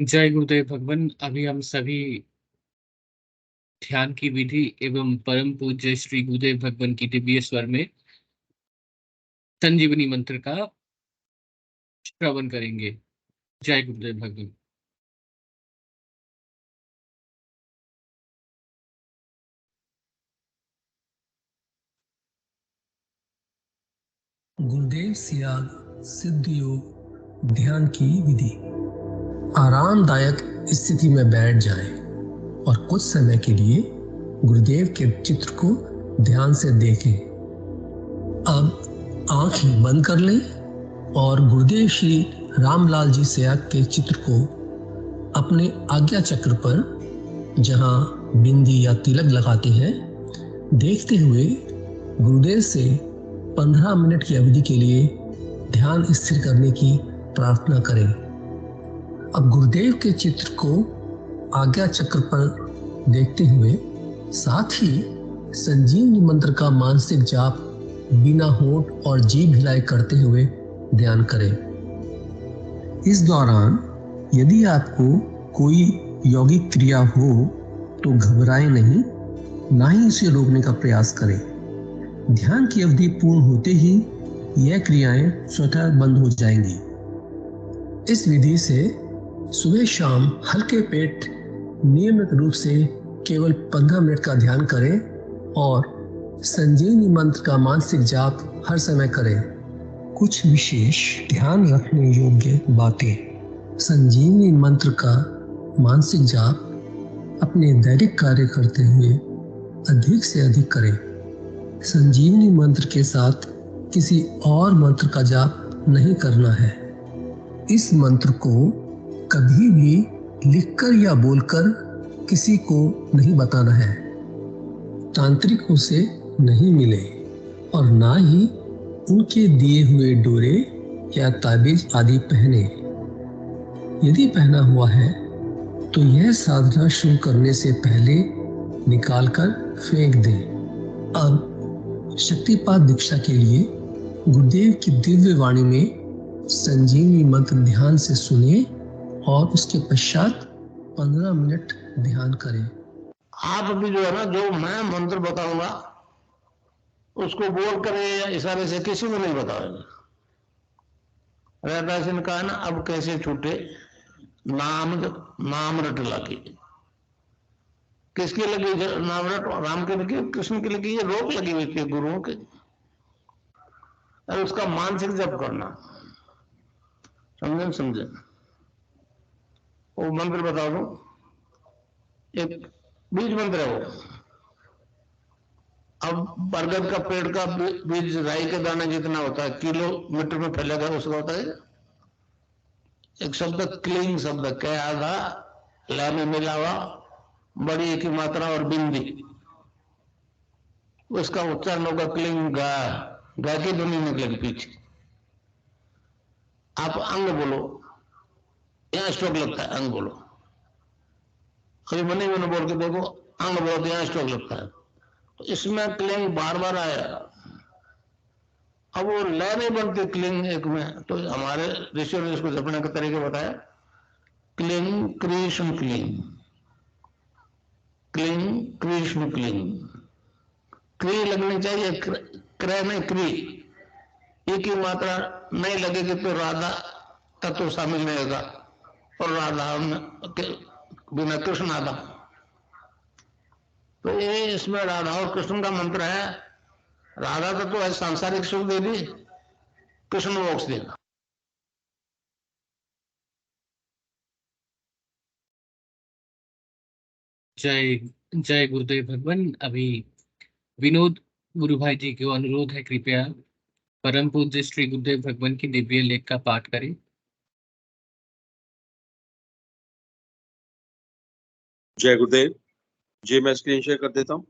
जय गुरुदेव भगवान। अभी हम सभी ध्यान की विधि एवं परम पूज्य श्री गुरुदेव भगवान की दिव्य स्वर में संजीवनी मंत्र का श्रवण करेंगे। जय गुरुदेव भगवान। गुरुदेव सियाग सिद्ध योग ध्यान की विधि। आरामदायक स्थिति में बैठ जाएं और कुछ समय के लिए गुरुदेव के चित्र को ध्यान से देखें। अब आंखें बंद कर लें और गुरुदेव श्री रामलाल जी सियाग के चित्र को अपने आज्ञा चक्र पर, जहां बिंदी या तिलक लगाते हैं, देखते हुए गुरुदेव से 15 मिनट की अवधि के लिए ध्यान स्थिर करने की प्रार्थना करें। अब गुरुदेव के चित्र को आज्ञा चक्र पर देखते हुए साथ ही संजीवनी मंत्र का मानसिक जाप बिना होंठ और जीभ हिलाए करते हुए ध्यान करें। इस दौरान यदि आपको कोई यौगिक क्रिया हो तो घबराएं नहीं, ना ही उसे रोकने का प्रयास करें। ध्यान की अवधि पूर्ण होते ही यह क्रियाएं स्वतः बंद हो जाएंगी। इस विधि से सुबह शाम हल्के पेट नियमित रूप से केवल 15 मिनट का ध्यान करें और संजीवनी मंत्र का मानसिक जाप हर समय करें। कुछ विशेष ध्यान रखने योग्य बातें। संजीवनी मंत्र का मानसिक जाप अपने दैनिक कार्य करते हुए अधिक से अधिक करें। संजीवनी मंत्र के साथ किसी और मंत्र का जाप नहीं करना है। इस मंत्र को कभी भी लिखकर या बोलकर किसी को नहीं बताना है। तांत्रिकों से नहीं मिले और ना ही उनके दिए हुए डोरे या ताबीज आदि पहने। यदि पहना हुआ है तो यह साधना शुरू करने से पहले निकालकर फेंक दें। अब शक्तिपात दीक्षा के लिए गुरुदेव की दिव्य वाणी में संजीवनी मंत्र ध्यान से सुने और उसके पश्चात 15 मिनट ध्यान करें। आप भी जो है ना, जो मैं मंत्र बताऊंगा उसको बोल कर या इशारे से किसी को नहीं बताओगे। रहदास ने कहा ना, अब कैसे छूटे नाम रट लगी। किसकी लगी नाम रट? राम की लगी, कृष्ण की लगी, ये रोक लगी हुई थी गुरुओं के। और उसका मानसिक जप करना, समझे? वो मंत्र बता दो, एक बीज मंत्र है वो। अब बरगद का पेड़ का बीज राई के दाने जितना होता है, किलोमीटर में फैलेगा, उसका होता है एक शब्द क्लीन शब्द कह आधा ला में मिला हुआ बड़ी की मात्रा और बिंदी, उसका उच्चारण होगा क्लीन गा। गा की ध्वनि निकलेगी पीछे। आप अंग बोलो, यहां स्ट्रोक लगता है, अंग बोलो। कभी मनी मैंने बोल के देखो, अंग बोलो तो यहां स्ट्रोक लगता है। तो इसमें क्लिंग बार बार आया। अब वो लय नहीं बनती क्लिंग एक में, तो हमारे ऋषियों ने इसको जपने का तरीका बताया। Cling Krishna cling, cling Krishna cling. क्री लगनी चाहिए, क्रय में क्री। एक ही मात्रा नहीं लगेगी तो राधा तत्व शामिल नहीं होगा, और राधा बिना कृष्ण आधा। तो ये इसमें राधा और कृष्ण का मंत्र है। राधा तत्व है सांसारिक सुख देगी, कृष्ण मोक्ष देगा। जय जय गुरुदेव भगवान। अभी विनोद गुरु भाई जी को अनुरोध है, कृपया परम पूज्य श्री गुरुदेव भगवान की दिव्य लेख का पाठ करें। जय गुरुदेव जी। मैं स्क्रीन शेयर कर देता हूँ।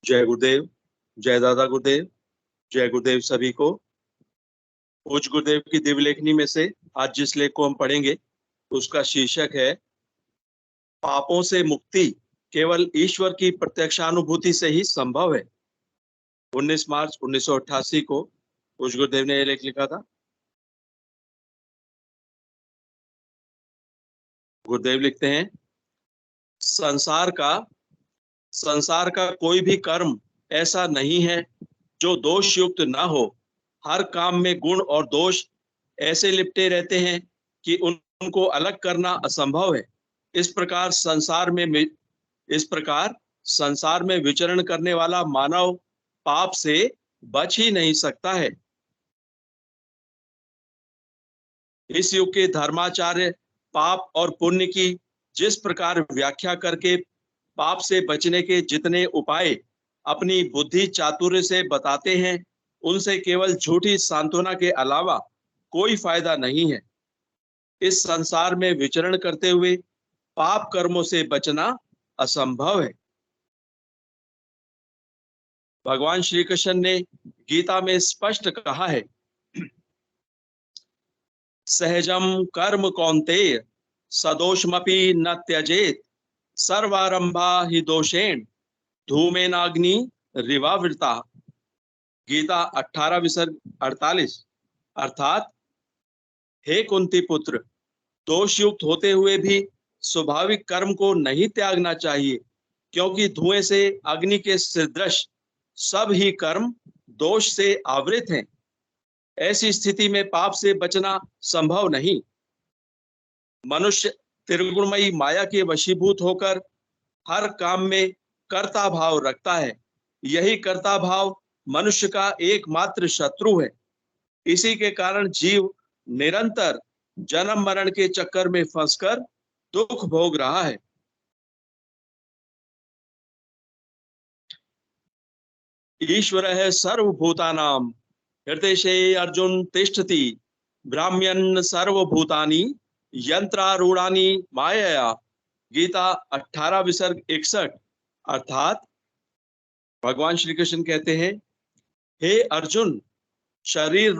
जय गुरुदेव, जय दादा गुरुदेव, जय गुरुदेव सभी को। पूज्य गुरुदेव की दिव्य लेखनी में से आज जिस लेख को हम पढ़ेंगे उसका शीर्षक है पापों से मुक्ति केवल ईश्वर की प्रत्यक्षानुभूति से ही संभव है। 19 मार्च 1988 को पूज्य गुरुदेव ने यह लेख लिखा था। गुरुदेव लिखते हैं, संसार का कोई भी कर्म ऐसा नहीं है जो दोष युक्त न हो। हर काम में गुण और दोष ऐसे लिपटे रहते हैं कि उनको अलग करना असंभव है। इस प्रकार संसार में विचरण करने वाला मानव पाप से बच ही नहीं सकता है। इस युग के धर्माचार्य पाप और पुण्य की जिस प्रकार व्याख्या करके पाप से बचने के जितने उपाय अपनी बुद्धि चातुर्य से बताते हैं, उनसे केवल झूठी सांत्वना के अलावा कोई फायदा नहीं है। इस संसार में विचरण करते हुए पाप कर्मों से बचना असंभव है। भगवान श्री कृष्ण ने गीता में स्पष्ट कहा है, सहजम कर्म कौन्तेय सदोषमपि न त्यजेत सर्वारंभा हि दोषेण धूमेनाग्नि रिवावृता। गीता 18 विसर्ग 48। अर्थात, हे कुंती पुत्र, दोष युक्त होते हुए भी स्वाभाविक कर्म को नहीं त्यागना चाहिए, क्योंकि धुएं से अग्नि के सदृश सब ही कर्म दोष से आवृत हैं। ऐसी स्थिति में पाप से बचना संभव नहीं। मनुष्य त्रिगुणमयी माया के वशीभूत होकर हर काम में कर्ता भाव रखता है। यही कर्ता भाव मनुष्य का एकमात्र शत्रु है। इसी के कारण जीव निरंतर जन्म मरण के चक्कर में फंसकर दुख भोग रहा है। ईश्वरः सर्वभूतानां हृदये अर्जुन तिष्ठति ब्राह्म्यन् सर्वभूतानि यंत्रारूढ़ानि मायया। गीता 18 विसर्ग 61। अर्थात भगवान श्री कृष्ण कहते हैं, हे अर्जुन, शरीर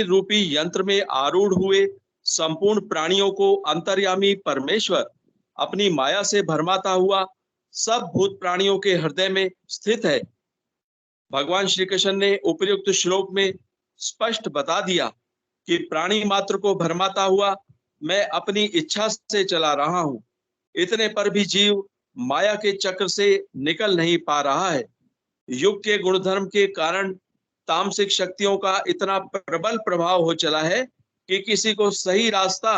रूपी यंत्र में आरूढ़ हुए संपूर्ण प्राणियों को अंतर्यामी परमेश्वर अपनी माया से भरमाता हुआ सब भूत प्राणियों के हृदय में स्थित है। भगवान श्री कृष्ण ने उपयुक्त श्लोक में स्पष्ट बता दिया कि प्राणी मात्र को भरमाता हुआ मैं अपनी इच्छा से चला रहा हूं। इतने पर भी जीव माया के चक्र से निकल नहीं पा रहा है। युग के गुणधर्म के कारण तामसिक शक्तियों का इतना प्रबल प्रभाव हो चला है कि किसी को सही रास्ता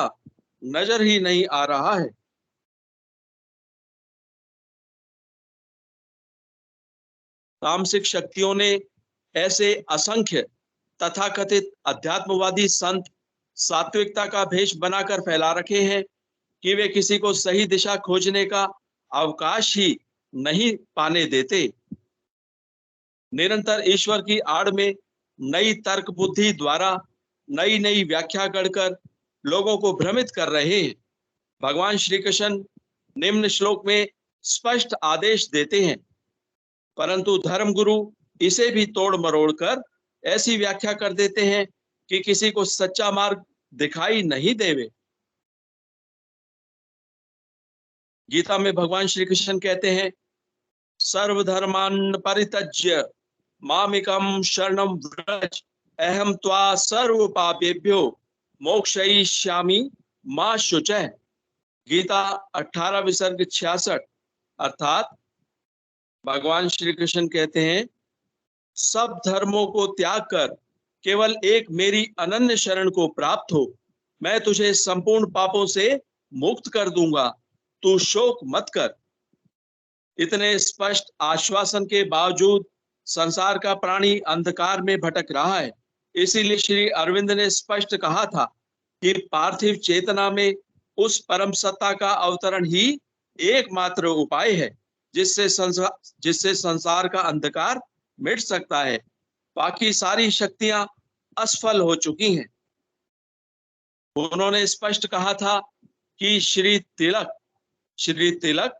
नजर ही नहीं आ रहा है। तामसिक शक्तियों ने ऐसे असंख्य तथाकथित अध्यात्मवादी संत सात्विकता का भेष बनाकर फैला रखे हैं कि वे किसी को सही दिशा खोजने का अवकाश ही नहीं पाने देते। निरंतर ईश्वर की आड़ में नई तर्क बुद्धि द्वारा नई नई व्याख्या गढ़कर लोगों को भ्रमित कर रहे हैं। भगवान श्री कृष्ण निम्न श्लोक में स्पष्ट आदेश देते हैं, परंतु धर्मगुरु इसे भी तोड़ मरोड़ कर ऐसी व्याख्या कर देते हैं कि किसी को सच्चा मार्ग दिखाई नहीं देवे। गीता में भगवान श्री कृष्ण कहते हैं, सर्वधर्मान् परित्यज्य मामेकं शरणं व्रज अहम त्वा सर्व पापेभ्यो मोक्षयिष्यामि मा शुचः। गीता 18 विसर्ग 66। अर्थात भगवान श्री कृष्ण कहते हैं, सब धर्मों को त्याग कर केवल एक मेरी अनन्य शरण को प्राप्त हो, मैं तुझे संपूर्ण पापों से मुक्त कर दूंगा, तू शोक मत कर। इतने स्पष्ट आश्वासन के बावजूद संसार का प्राणी अंधकार में भटक रहा है। इसीलिए श्री अरविंद ने स्पष्ट कहा था कि पार्थिव चेतना में उस परम सत्ता का अवतरण ही एकमात्र उपाय है जिससे संसार का अंधकार मिट सकता है। बाकी सारी शक्तियां असफल हो चुकी हैं। उन्होंने स्पष्ट कहा था कि श्री तिलक,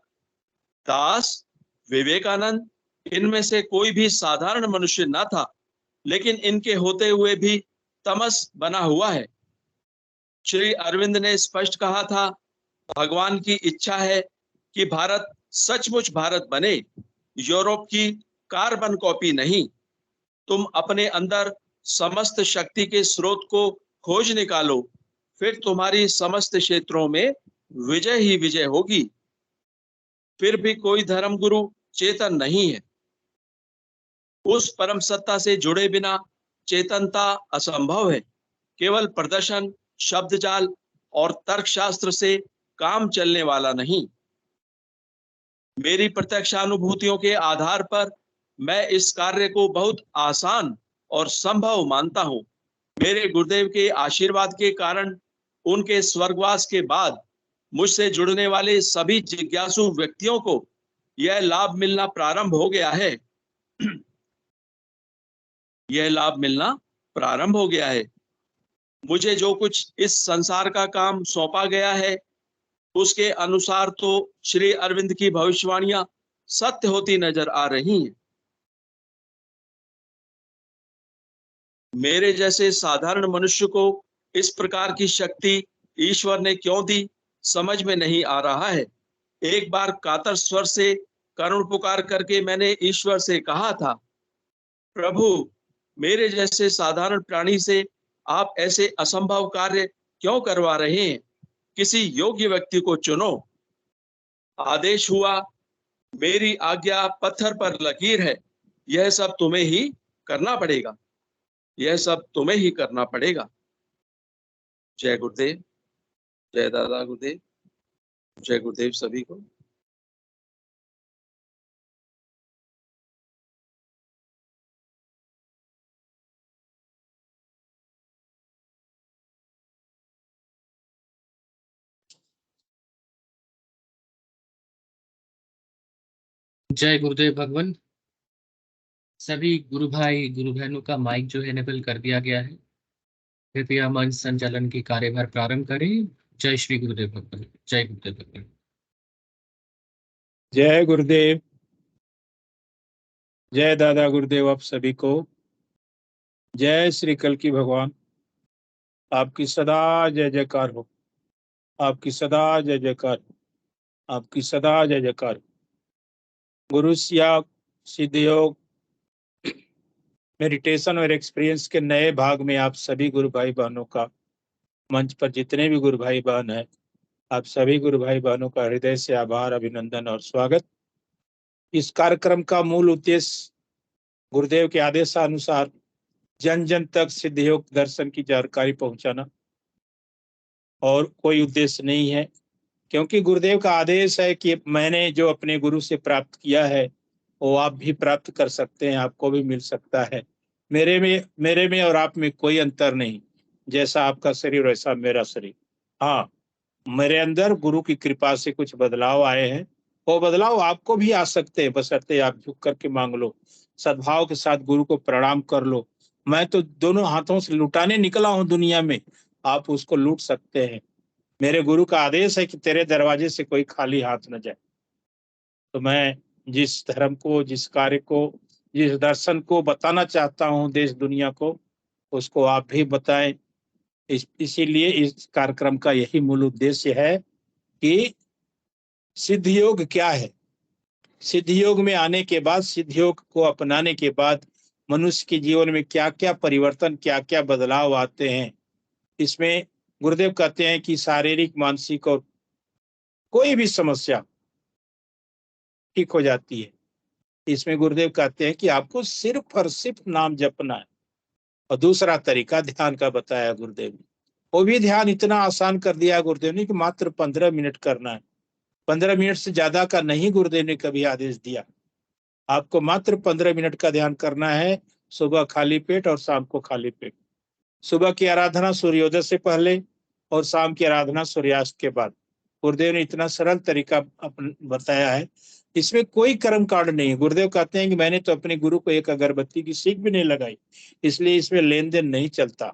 दास, विवेकानंद, इनमें से कोई भी साधारण मनुष्य न था, लेकिन इनके होते हुए भी तमस बना हुआ है। श्री अरविंद ने स्पष्ट कहा था भगवान की इच्छा है कि भारत सचमुच भारत बने, यूरोप की कार्बन कॉपी नहीं। तुम अपने अंदर समस्त शक्ति के स्रोत को खोज निकालो, फिर तुम्हारी समस्त क्षेत्रों में विजय ही विजय होगी। फिर भी कोई धर्मगुरु चेतन नहीं है। उस परम सत्ता से जुड़े बिना चेतनता असंभव है। केवल प्रदर्शन, शब्दजाल और तर्कशास्त्र से काम चलने वाला नहीं। मेरी प्रत्यक्षानुभूतियों के आधार पर मैं इस कार्य को बहुत आसान और संभव मानता हूं। मेरे गुरुदेव के आशीर्वाद के कारण उनके स्वर्गवास के बाद मुझसे जुड़ने वाले सभी जिज्ञासु व्यक्तियों को यह लाभ मिलना प्रारंभ हो गया है। यह लाभ मिलना प्रारंभ हो गया है। मुझे जो कुछ इस संसार का काम सौंपा गया है, उसके अनुसार तो श्री अरविंद की भविष्यवाणियां सत्य होती नजर आ रही हैं। मेरे जैसे साधारण मनुष्य को इस प्रकार की शक्ति ईश्वर ने क्यों दी, समझ में नहीं आ रहा है। एक बार कातर स्वर से करुण पुकार करके मैंने ईश्वर से कहा था, प्रभु, मेरे जैसे साधारण प्राणी से आप ऐसे असंभव कार्य क्यों करवा रहे हैं? किसी योग्य व्यक्ति को चुनो। आदेश हुआ, मेरी आज्ञा पत्थर पर लकीर है। यह सब तुम्हें ही करना पड़ेगा। यह सब तुम्हें ही करना पड़ेगा। जय गुरुदेव, जय दादा गुरुदेव, जय गुरुदेव सभी को। जय गुरुदेव भगवान। सभी गुरु भाई गुरु बहनों का माइक जो है इनेबल कर दिया गया है। कृपया मंच संचालन की कार्यभार प्रारंभ करें। जय श्री गुरुदेव भगवान। जय गुरुदेव भगवान। जय गुरुदेव, जय दादा गुरुदेव आप सभी को। जय श्री कल की भगवान। आपकी सदा जय जयकार हो, आपकी सदा जय जयकार हो, आपकी सदा जय जयकार हो। गुरु सिया सिद्धयोग मेडिटेशन और एक्सपीरियंस के नए भाग में आप सभी गुरु भाई बहनों का, मंच पर जितने भी गुरु भाई बहन हैं, आप सभी गुरु भाई बहनों का हृदय से आभार, अभिनंदन और स्वागत। इस कार्यक्रम का मूल उद्देश्य गुरुदेव के आदेशानुसार जन जन तक सिद्धयोग दर्शन की जानकारी पहुंचाना और कोई उद्देश्य नहीं है, क्योंकि गुरुदेव का आदेश है कि मैंने जो अपने गुरु से प्राप्त किया है वो आप भी प्राप्त कर सकते हैं, आपको भी मिल सकता है। मेरे में और आप में कोई अंतर नहीं। जैसा आपका शरीर वैसा मेरा शरीर। हाँ, मेरे अंदर गुरु की कृपा से कुछ बदलाव आए हैं। वो बदलाव आपको भी आ सकते हैं, बशर्ते आप झुक करके मांग लो, सद्भाव के साथ गुरु को प्रणाम कर लो। मैं तो दोनों हाथों से लुटाने निकला हूं दुनिया में, आप उसको लूट सकते हैं। मेरे गुरु का आदेश है कि तेरे दरवाजे से कोई खाली हाथ न जाए। तो मैं जिस धर्म को, जिस कार्य को, जिस दर्शन को बताना चाहता हूं देश दुनिया को, उसको आप भी बताएं। इसीलिए इस कार्यक्रम का यही मूल उद्देश्य है कि सिद्ध योग क्या है। सिद्ध योग में आने के बाद, सिद्ध योग को अपनाने के बाद मनुष्य के जीवन में क्या क्या परिवर्तन, क्या क्या बदलाव आते हैं। इसमें गुरुदेव कहते हैं कि शारीरिक, मानसिक और कोई भी समस्या ठीक हो जाती है। इसमें गुरुदेव कहते हैं कि आपको सिर्फ और सिर्फ नाम जपना है। और दूसरा तरीका ध्यान का बताया गुरुदेव ने, वो भी ध्यान इतना आसान कर दिया गुरुदेव ने कि मात्र 15 मिनट करना है। 15 मिनट से ज्यादा का नहीं गुरुदेव ने कभी आदेश दिया। आपको मात्र 15 मिनट का ध्यान करना है, सुबह खाली पेट और शाम को खाली पेट। सुबह की आराधना सूर्योदय से पहले और शाम की आराधना सूर्यास्त के बाद। गुरुदेव ने इतना सरल तरीका बताया है, इसमें कोई कर्म कांड नहीं है। गुरुदेव कहते हैं कि मैंने तो अपने गुरु को एक अगरबत्ती की सीख भी नहीं लगाई, इसलिए इसमें लेन देन नहीं चलता।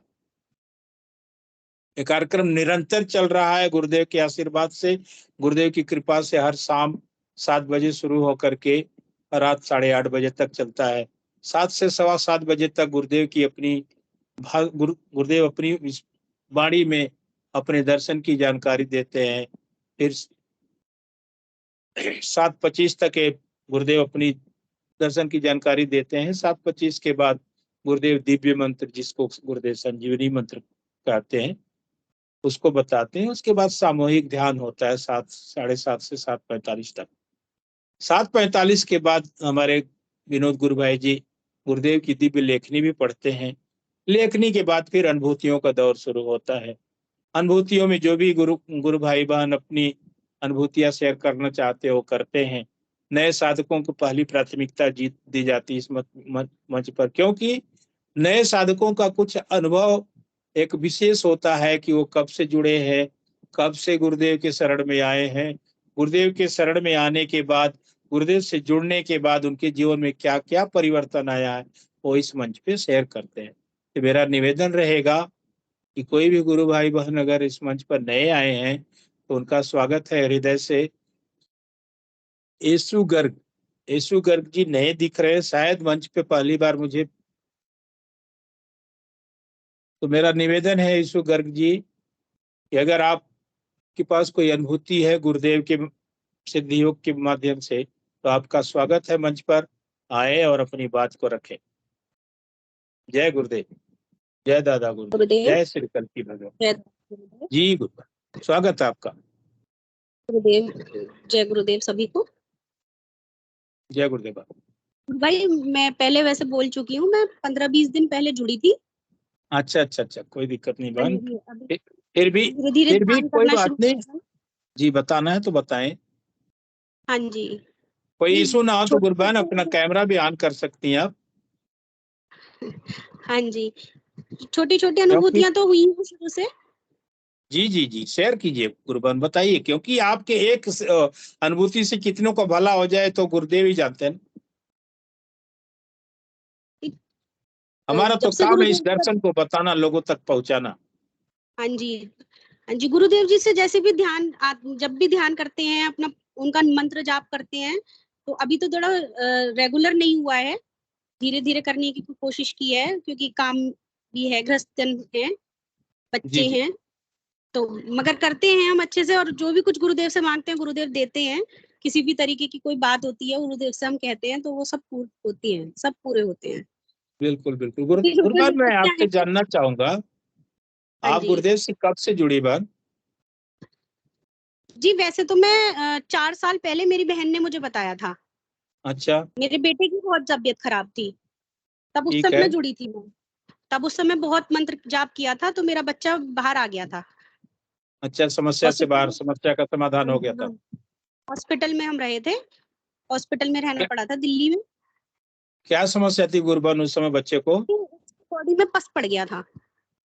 ये कार्यक्रम निरंतर चल रहा है गुरुदेव के आशीर्वाद से, गुरुदेव की कृपा से। हर शाम 7 बजे शुरू होकर के रात 8:30 बजे तक चलता है। 7 से 7:15 बजे तक गुरुदेव की अपनी गुरुदेव अपनी वाणी में अपने दर्शन की जानकारी देते हैं। फिर 7:25 तक गुरुदेव अपनी दर्शन की जानकारी देते हैं। 7:25 के बाद गुरुदेव दिव्य मंत्र, जिसको गुरुदेव संजीवनी मंत्र कहते हैं, उसको बताते हैं। उसके बाद सामूहिक ध्यान होता है 7:30 से 7:45 तक। 7:45 के बाद हमारे विनोद गुरु भाई जी गुरुदेव की दिव्य लेखनी भी पढ़ते हैं। लेखनी के बाद फिर अनुभूतियों का दौर शुरू होता है। अनुभूतियों में जो भी गुरु भाई बहन अपनी अनुभूतियां शेयर करना चाहते हो करते हैं। नए साधकों को पहली प्राथमिकता दी जाती है इस मंच पर, क्योंकि नए साधकों का कुछ अनुभव एक विशेष होता है कि वो कब से जुड़े हैं, कब से गुरुदेव के शरण में आए हैं, गुरुदेव के शरण में आने के बाद, गुरुदेव से जुड़ने के बाद उनके जीवन में क्या क्या परिवर्तन आया है, वो इस मंच पे शेयर करते हैं। तो मेरा निवेदन रहेगा कि कोई भी गुरु भाई बहन अगर इस मंच पर नए आए हैं तो उनका स्वागत है हृदय से। येसु गर्ग जी नए दिख रहे हैं, शायद मंच पे पहली बार मुझे, तो मेरा निवेदन है येसु गर्ग जी कि अगर आपके पास कोई अनुभूति है गुरुदेव के सिद्ध योग के माध्यम से, तो आपका स्वागत है मंच पर, आए और अपनी बात को रखें। जय गुरुदेव, जय दादा गुरुदेव, जय श्री कल्की भगवान जी। गुरुदेव स्वागत है आपका। गुरुदेव, जय गुरुदेव सभी को। जय गुरुदेव भाई मैं पहले वैसे बोल चुकी हूँ, मैं 15-20 दिन पहले जुड़ी थी। अच्छा, कोई दिक्कत नहीं बहन, अभी फिर भी धीरे-धीरे कोई बात नहीं जी, बताना है तो बताएं। हाँ जी, कोई इशू ना हो तो गुरबान अपना कैमरा भी ऑन कर सकती हैं आप। हाँ जी, छोटी छोटी अनुभूतियां तो हुई हैं शुरू से। जी शेयर कीजिए गुरुबान, बताइए, क्योंकि आपके एक अनुभूति से कितनों का भला हो जाए तो गुरुदेव ही जानते हैं। हमारा तो काम है इस दर्शन को बताना, लोगों तक पहुंचाना। हाँ जी, गुरुदेव जी से जैसे भी जब भी ध्यान करते हैं, अपना उनका मंत्र जाप करते हैं, तो अभी तो थोड़ा रेगुलर नहीं हुआ है, धीरे धीरे करने की कोशिश की है, क्योंकि काम भी है, गृहस्थन है, बच्चे हैं, तो मगर करते हैं हम अच्छे से। और जो भी कुछ गुरुदेव से मांगते हैं गुरुदेव देते हैं। किसी भी तरीके की कोई बात होती है गुरुदेव से हम कहते हैं तो वो सब होती है, सब पूरे होते हैं। बिल्कुल गुरुबान, मैं आपसे जानना चाहूंगा, आप गुरुदेव से कब से जुड़ी बात? जी वैसे तो मैं 4 साल पहले मेरी बहन ने मुझे बताया था। अच्छा, मेरे बेटे की बहुत तबीयत खराब थी, तब उस समय जुड़ी थी मैं। तब उस समय बहुत मंत्र जाप किया था, तो मेरा बच्चा बाहर आ गया था। अच्छा, समस्या से बाहर, समस्या का समाधान हो गया था। हॉस्पिटल में हम रहे थे, हॉस्पिटल में रहना पड़ा था दिल्ली में। क्या समस्या थी गुरुबान उस समय बच्चे को? बॉडी में पस पड़ गया था।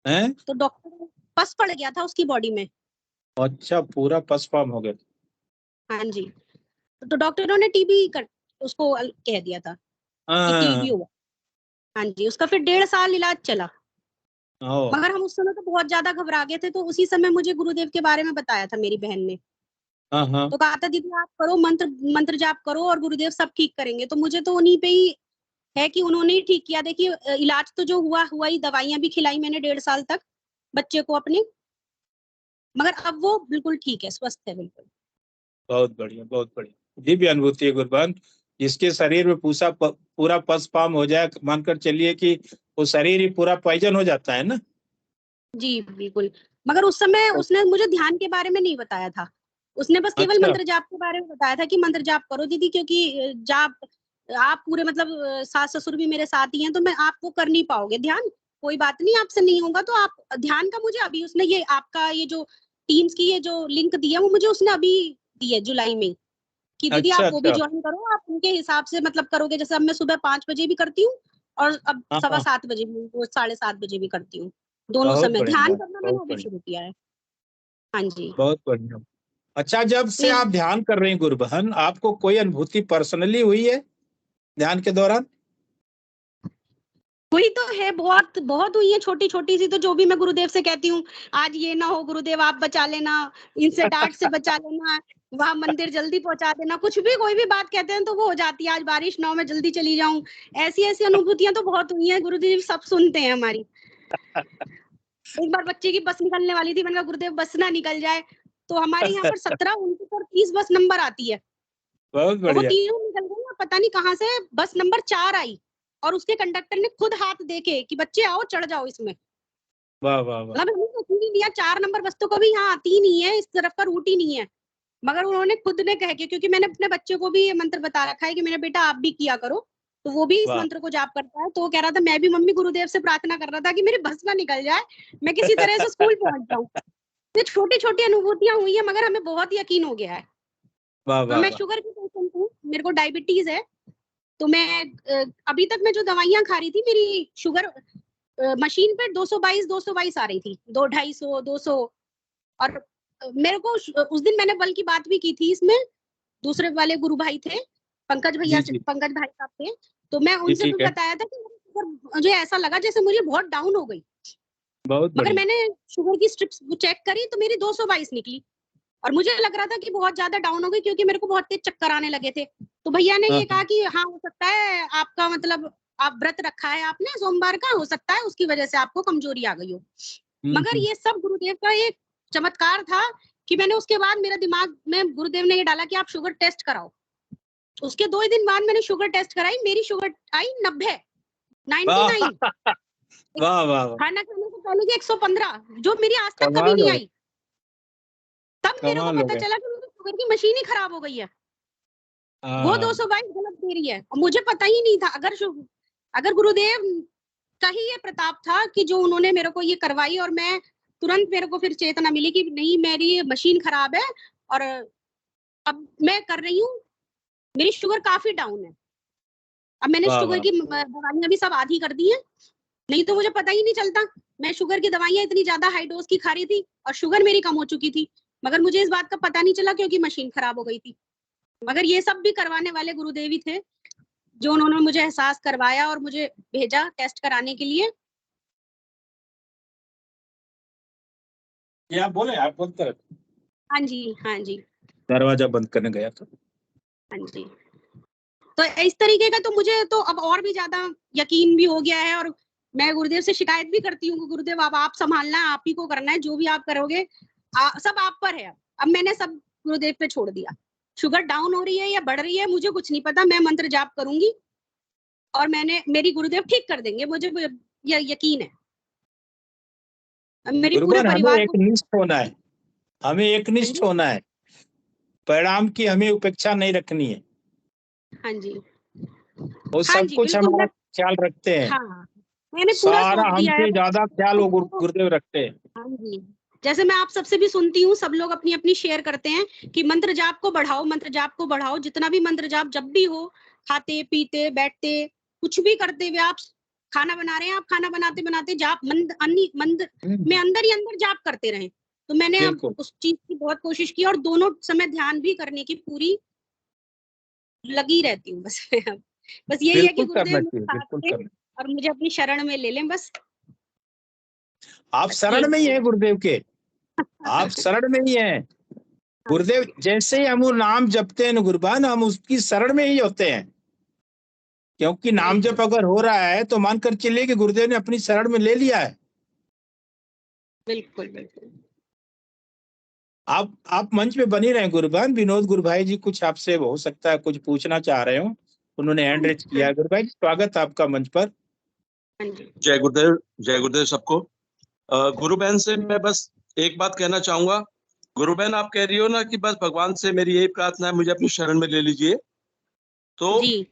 हैं? तो डॉक्टर, पस पड़ गया था उसकी बॉडी में। अच्छा, पूरा पस फॉर्म हो गया। हाँ जी, तो डॉक्टरों ने टीबी उसको कह दिया था कि टीबी हुआ। हाँ जी, उसका फिर 1.5 साल इलाज चला। मगर हम उस समय तो बहुत ज्यादा घबरा गए थे, तो उसी समय मुझे गुरुदेव के बारे में बताया था मेरी बहन ने। तो कहा था दीदी आप करो, मंत्र जाप करो और गुरुदेव सब ठीक करेंगे। तो मुझे तो उन्हीं पे ही है कि उन्होंने ही ठीक किया। देखिए इलाज तो जो हुआ ही, दवाइयां भी खिलाई मैंने 1.5 साल तक बच्चे को अपने, मगर अब वो बिल्कुल ठीक है, स्वस्थ है बिल्कुल। बहुत बढ़िया, दिव्य अनुभूति है गुरुबान। जिसके शरीर में पूरा पस पाम हो जाए, मानकर चलिए कि वो शरीर ही पूरा पॉइजन हो जाता है ना। जी बिल्कुल, मगर उस समय उसने मुझे ध्यान के बारे में नहीं बताया था। उसने बस केवल मंत्र जाप के बारे में बताया था कि मंत्र जाप करो दीदी, क्योंकि जाप आप पूरे मतलब सास ससुर भी मेरे साथ ही हैं, तो मैं आप वो कर नहीं पाओगे ध्यान, कोई बात नहीं, आपसे नहीं होगा तो आप ध्यान का मुझे अभी, उसने ये आपका ये जो टीम्स की ये जो लिंक दिया वो मुझे उसने अभी दी है जुलाई में, कि दीदी आप वो भी ज्वाइन करो, आप उनके हिसाब से मतलब करोगे। जैसे अब मैं सुबह 5 बजे भी करती हूँ और अब 7:15 बजे भी, 7:30 बजे भी करती हूँ, दोनों समय ध्यान करना मैंने अभी शुरू किया है। हाँ जी, बहुत बढ़िया। अच्छा, जब से आप ध्यान कर रहे हैं गुरुबहन, आपको कोई अनुभूति पर्सनली हुई है ध्यान के दौरान? हुई तो है, बहुत हुई है, छोटी छोटी सी। तो जो भी मैं गुरुदेव से कहती हूँ, आज ये ना हो गुरुदेव आप बचा लेना, इनसे डांट से बचा लेना, वहां मंदिर जल्दी पहुंचा देना, कुछ भी कोई भी बात कहते हैं तो वो हो जाती है। आज बारिश ना हो, मैं जल्दी चली जाऊं। ऐसी अनुभूतियां तो बहुत हुई है, गुरुदेव सब सुनते हैं हमारी। एक बार बच्चे की बस निकलने वाली थी, मैंने कहा गुरुदेव बस ना निकल जाए, तो हमारे यहाँ पर 17, 29 और 30 बस नंबर आती है। बहुत तो वो बढ़िया। तीनों निकल गई और पता नहीं कहाँ से बस नंबर 4 आई और उसके कंडक्टर ने खुद हाथ देके कि बच्चे आओ चढ़ जाओ इसमें। वाह वाह वाह। मतलब हमने सोच ही नहीं लिया, 4 नंबर बस तो कभी यहाँ आती ही नहीं है, इस तरफ का रूट ही नहीं है। मगर उन्होंने खुद ने कह के, क्योंकि मैंने अपने बच्चे को भी ये मंत्र बता रखा है कि मेरा बेटा आप भी किया करो, तो वो भी इस वाह। मंत्र को जाप करता है। तो वो कह रहा था मैं भी मम्मी गुरुदेव से प्रार्थना कर रहा था कि मेरी बस ना निकल जाए, मैं किसी तरह से स्कूल पहुंच जाऊं। ये छोटी छोटी अनुभूतियां हुई है मगर हमें बहुत यकीन हो गया है। वाह वाह मैं वाह। शुगर की पेशेंट हूँ, मेरे को डायबिटीज है। तो मैं अभी तक मैं जो दवाइयां खा रही थी, मेरी शुगर मशीन पे 222 आ रही थी, 200, 250, 200। और मेरे को उस दिन मैंने बल की बात भी की थी इसमें, दूसरे वाले गुरु भाई थे, पंकज भैया से, जी पंकज भाई साहब थे, तो मैं जी उनसे ठीक भी है। बताया था कि मेरी शुगर, मुझे ऐसा लगा जैसे मुझे बहुत डाउन हो गई। बहुत मगर बढ़िया। मैंने शुगर की स्ट्रिप्स चेक करी तो मेरी 222 निकली और मुझे लग रहा था कि बहुत ज्यादा डाउन हो गई, क्योंकि मेरे को बहुत तेज चक्कर आने लगे थे। तो भैया ने हाँ ये कहा कि हाँ हो सकता है आपका, मतलब आप व्रत रखा है आपने सोमवार का, हो सकता है उसकी वजह से आपको कमजोरी आ गई हो। मगर ये सब गुरुदेव का एक चमत्कार था कि मैंने उसके बाद मेरे दिमाग में गुरुदेव ने ये डाला कि आप शुगर टेस्ट कराओ। उसके 2 ही दिन बाद मैंने शुगर टेस्ट कराई, मेरी शुगर आई 90, 99। वाह वाह वाह। खाना खाने से पहले की 115, जो मेरी आज तक कभी कमाल नहीं हो आई। तब मेरे को कमाल हो पता गया। चला कि मेरी शुगर की मशीन ही खराब हो गई है, वो हाँ 222 गलत दे रही है। और मुझे पता ही नहीं था। अगर गुरुदेव का ही ये प्रताप था कि जो उन्होंने मेरे को ये करवाई और मैं तुरंत, मेरे को फिर चेतना मिली कि नहीं मेरी ये मशीन खराब है और अब मैं कर रही हूँ, मेरी शुगर काफी डाउन है। अब मैंने वाह शुगर वाह। की दवाइयां भी सब आधी कर दी है, नहीं तो मुझे पता ही नहीं चलता। मैं शुगर की दवाइयां इतनी ज्यादा हाई डोज की खा रही थी और शुगर मेरी कम हो चुकी थी, मगर मुझे इस बात का पता नहीं चला क्योंकि मशीन खराब हो गई थी। मगर ये सब भी करवाने वाले गुरुदेव ही थे, जो उन्होंने मुझे एहसास करवाया और मुझे भेजा टेस्ट कराने के लिए। ये आप बोले, आप बोलते रहे। हाँ जी, हाँ जी, दरवाजा बंद करने गया था। हाँ जी। तो इस तरीके का तो मुझे तो अब और भी ज्यादा यकीन भी हो गया है और मैं गुरुदेव से शिकायत भी करती हूँ कि गुरुदेव अब आप संभालना है, आप ही को करना है, जो भी आप करोगे सब आप पर है। अब मैंने सब गुरुदेव पे छोड़ दिया। शुगर डाउन हो रही है या बढ़ रही है मुझे कुछ नहीं पता, मैं मंत्र जाप करूंगी और मेरी गुरुदेव ठीक कर देंगे, मुझे यकीन है। मेरी पूरे गुरुवर हमें परिवार एक को। निष्ठ होना है, हमें एक निष्ठ होना है, परिणाम की हमें उपेक्षा नहीं रखनी है। हाँ जी, वो हाँ सब जी, कुछ बिल्कुल। हमारा ख्याल रखते हैं, हाँ, मैंने पूरा सारा सौंप दिया है हमसे ज्यादा ख्याल वो बस। गुरुदेव रखते हैं। हाँ जी, जैसे मैं आप सबसे भी सुनती हूँ, सब लोग अपनी अपनी शेयर करते हैं कि मंत्र जाप को बढ़ाओ, मंत्र जाप को बढ़ाओ। जितना भी मंत्र जाप जब भी हो, खाते पीते बैठते कुछ भी करते हुए, आप खाना बना रहे हैं, आप खाना बनाते बनाते जाप मंद में अंदर ही अंदर जाप करते रहे। तो मैंने अब बिल्कुल उस चीज की बहुत कोशिश की और दोनों समय ध्यान भी करने की पूरी लगी रहती हूँ बस। मैं अब बस यही है कि बिल्कुल करना गुरुदेव मुझे चाहिए, साथ बिल्कुल दें करना। और मुझे अपनी शरण में ले लें बस। आप बस शरण यही में ही है। है गुरुदेव के, आप शरण में ही हैं। गुरुदेव जैसे ही हम वो नाम जपते हैं ना गुरुबान, हम उसकी शरण में ही होते हैं। क्योंकि नाम जप अगर हो रहा है तो मानकर चलिए कि गुरुदेव ने अपनी शरण में ले लिया है। बिल्कुल बिल्कुल। आप मंच पे बनी रहे गुरुबान। विनोद गुरु भाई जी कुछ आपसे हो सकता है कुछ पूछना चाह रहे हो, उन्होंने हैंड रेज किया है। गुरु भाई स्वागत है आपका मंच पर। हाँ जी, जय गुरुदेव सबको। गुरु बहन से मैं बस एक बात कहना चाहूंगा। गुरु बहन आप कह रही हो ना कि बस भगवान से मेरी यही प्रार्थना है, मुझे अपनी शरण में ले लीजिए। तो जी,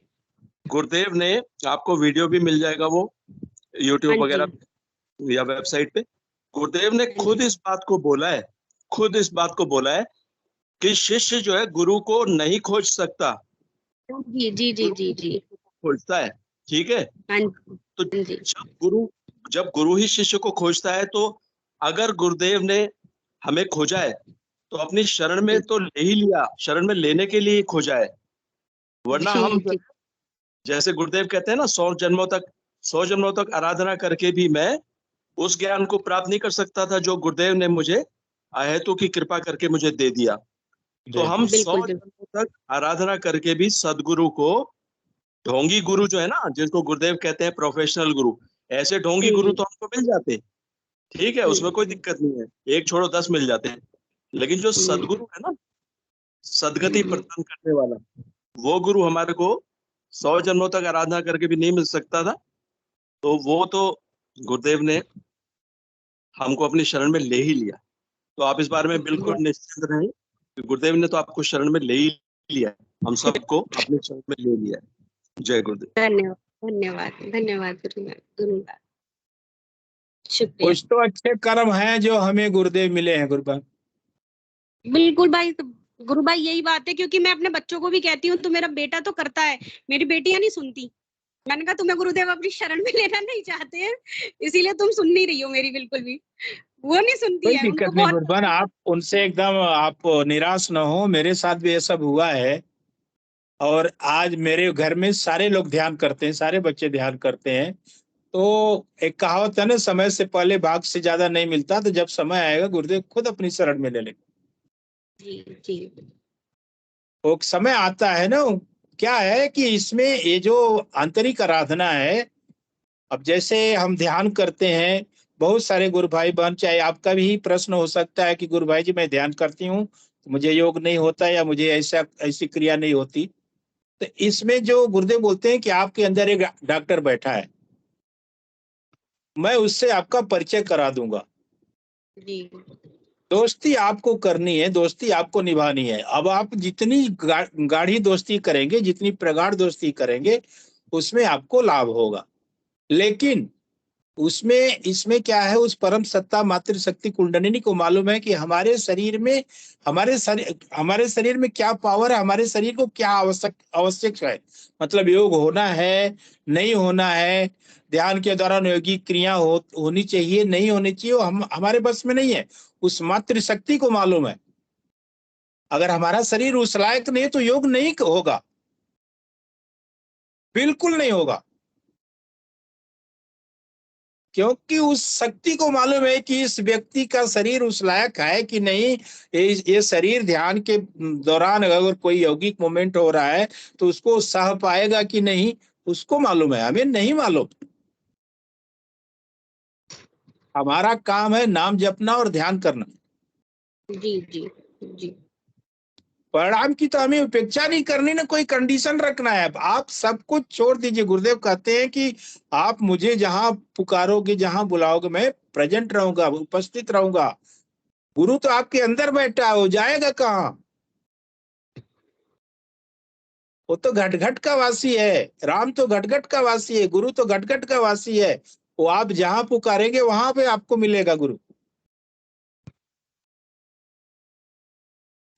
गुरुदेव ने, आपको वीडियो भी मिल जाएगा वो हाँ यूट्यूब जी, वगैरह या वेबसाइट पे। गुरुदेव ने हाँ खुद जी, इस बात को बोला है, खुद इस बात को बोला है कि शिष्य जो है गुरु को नहीं खोज सकता, जी, जी, जी, गुरु जी, जी, खोजता है। ठीक है। हाँ जी, तो हाँ जी, जब गुरु ही शिष्य को खोजता है, तो अगर गुरुदेव ने हमें खोजा है तो अपनी शरण में तो ले ही लिया, शरण में लेने के लिए ही खोजा है। वरना जी, हम, जी, जैसे गुरुदेव कहते हैं ना, 100 जन्मों तक आराधना करके भी मैं उस ज्ञान को प्राप्त नहीं कर सकता था जो गुरुदेव ने मुझे अहेतु की कृपा करके मुझे दे दिया। तो हम 100 बिल्कुल, बिल्कुल, जन्मों तक आराधना करके भी सदगुरु को, ढोंगी गुरु जो है ना, जिसको गुरुदेव कहते हैं प्रोफेशनल गुरु, ऐसे ढोंगी गुरु तो हमको मिल जाते। ठीक है, उसमें कोई दिक्कत नहीं है, एक छोड़ो 10 मिल जाते हैं। लेकिन जो सदगुरु है ना, सदगति प्रदान करने वाला, वो गुरु हमारे को 100 जन्मों तक आराधना करके भी नहीं मिल सकता था। तो वो तो गुरुदेव ने हमको अपनी शरण में ले ही लिया। तो आप इस बारे में बिल्कुल निश्चिंत रहें कि गुरुदेव ने तो आपको शरण में ले ही लिया, हम सबको अपनी शरण में ले लिया है। जय गुरुदेव। धन्यवाद धन्यवाद धन्यवाद गुरुदेव, शुक्रिया। कुछ तो अच्छे कर्म हैं जो हमें गुरुदेव मिले हैं गुरुदेव। बिल्कुल भाई, तो गुरु भाई यही बात है, क्योंकि मैं अपने बच्चों को भी कहती हूँ, तो मेरा बेटा तो करता है, मेरी बेटियां नहीं सुनती। मैंने कहा तुम्हें गुरुदेव अपनी शरण में लेना नहीं चाहते हैं, इसीलिए तुम सुन नहीं रही हो मेरी बिल्कुल भी। वो नहीं सुनती कोई है, दिक्कत उनको नहीं बहुत गुरुदेव, आप उनसे एकदम आप निराश न हो। मेरे साथ भी ये सब हुआ है, और आज मेरे घर में सारे लोग ध्यान करते हैं, सारे बच्चे ध्यान करते हैं। तो एक कहावत है ना, समय से पहले भाग से ज्यादा नहीं मिलता। तो जब समय आएगा गुरुदेव खुद अपनी शरण में ले लेंगे। जी जी वो समय आता है ना। क्या है कि इसमें ये जो आंतरिक आराधना है, अब जैसे हम ध्यान करते हैं, बहुत सारे गुरु भाई बहन, चाहे आपका भी प्रश्न हो सकता है कि गुरु भाई जी मैं ध्यान करती हूँ तो मुझे योग नहीं होता, या मुझे ऐसी क्रिया नहीं होती। तो इसमें जो गुरुदेव बोलते हैं कि आपके अंदर एक डॉक्टर बैठा है, मैं उससे आपका परिचय करा दूंगा। जी दोस्ती आपको करनी है, दोस्ती आपको निभानी है। अब आप जितनी गाढ़ी दोस्ती करेंगे, जितनी प्रगाढ़ दोस्ती करेंगे, उसमें आपको लाभ होगा। लेकिन उसमें इसमें क्या है, उस परम सत्ता मातृ शक्ति कुंडलिनी को मालूम है कि हमारे शरीर में क्या पावर है, हमारे शरीर को क्या आवश्यक है। मतलब योग होना है, नहीं होना है, ध्यान के दौरान योगिक क्रिया होनी चाहिए, नहीं होनी चाहिए, वो हमारे बस में नहीं है। उस मातृ शक्ति को मालूम है। अगर हमारा शरीर उस लायक नहीं तो योग नहीं होगा, बिल्कुल नहीं होगा। क्योंकि उस शक्ति को मालूम है कि इस व्यक्ति का शरीर उस लायक है कि नहीं। ये शरीर ध्यान के दौरान अगर कोई यौगिक मोमेंट हो रहा है तो उसको सह पाएगा कि नहीं, उसको मालूम है, हमें नहीं मालूम। हमारा काम है नाम जपना और ध्यान करना। जी जी जी परिणाम की तो हमें उपेक्षा नहीं करनी ना, कोई कंडीशन रखना है। आप सब कुछ छोड़ दीजिए। गुरुदेव कहते हैं कि आप मुझे जहां पुकारोगे, जहां बुलाओगे, मैं प्रेजेंट रहूंगा, उपस्थित रहूंगा। गुरु तो आपके अंदर बैठा है, हो जाएगा कहाँ? वो तो घट-घट का वासी है। राम तो घट-घट का वासी है, गुरु तो घट-घट का वासी है। वो आप जहां पुकारेंगे वहां पे आपको मिलेगा गुरु।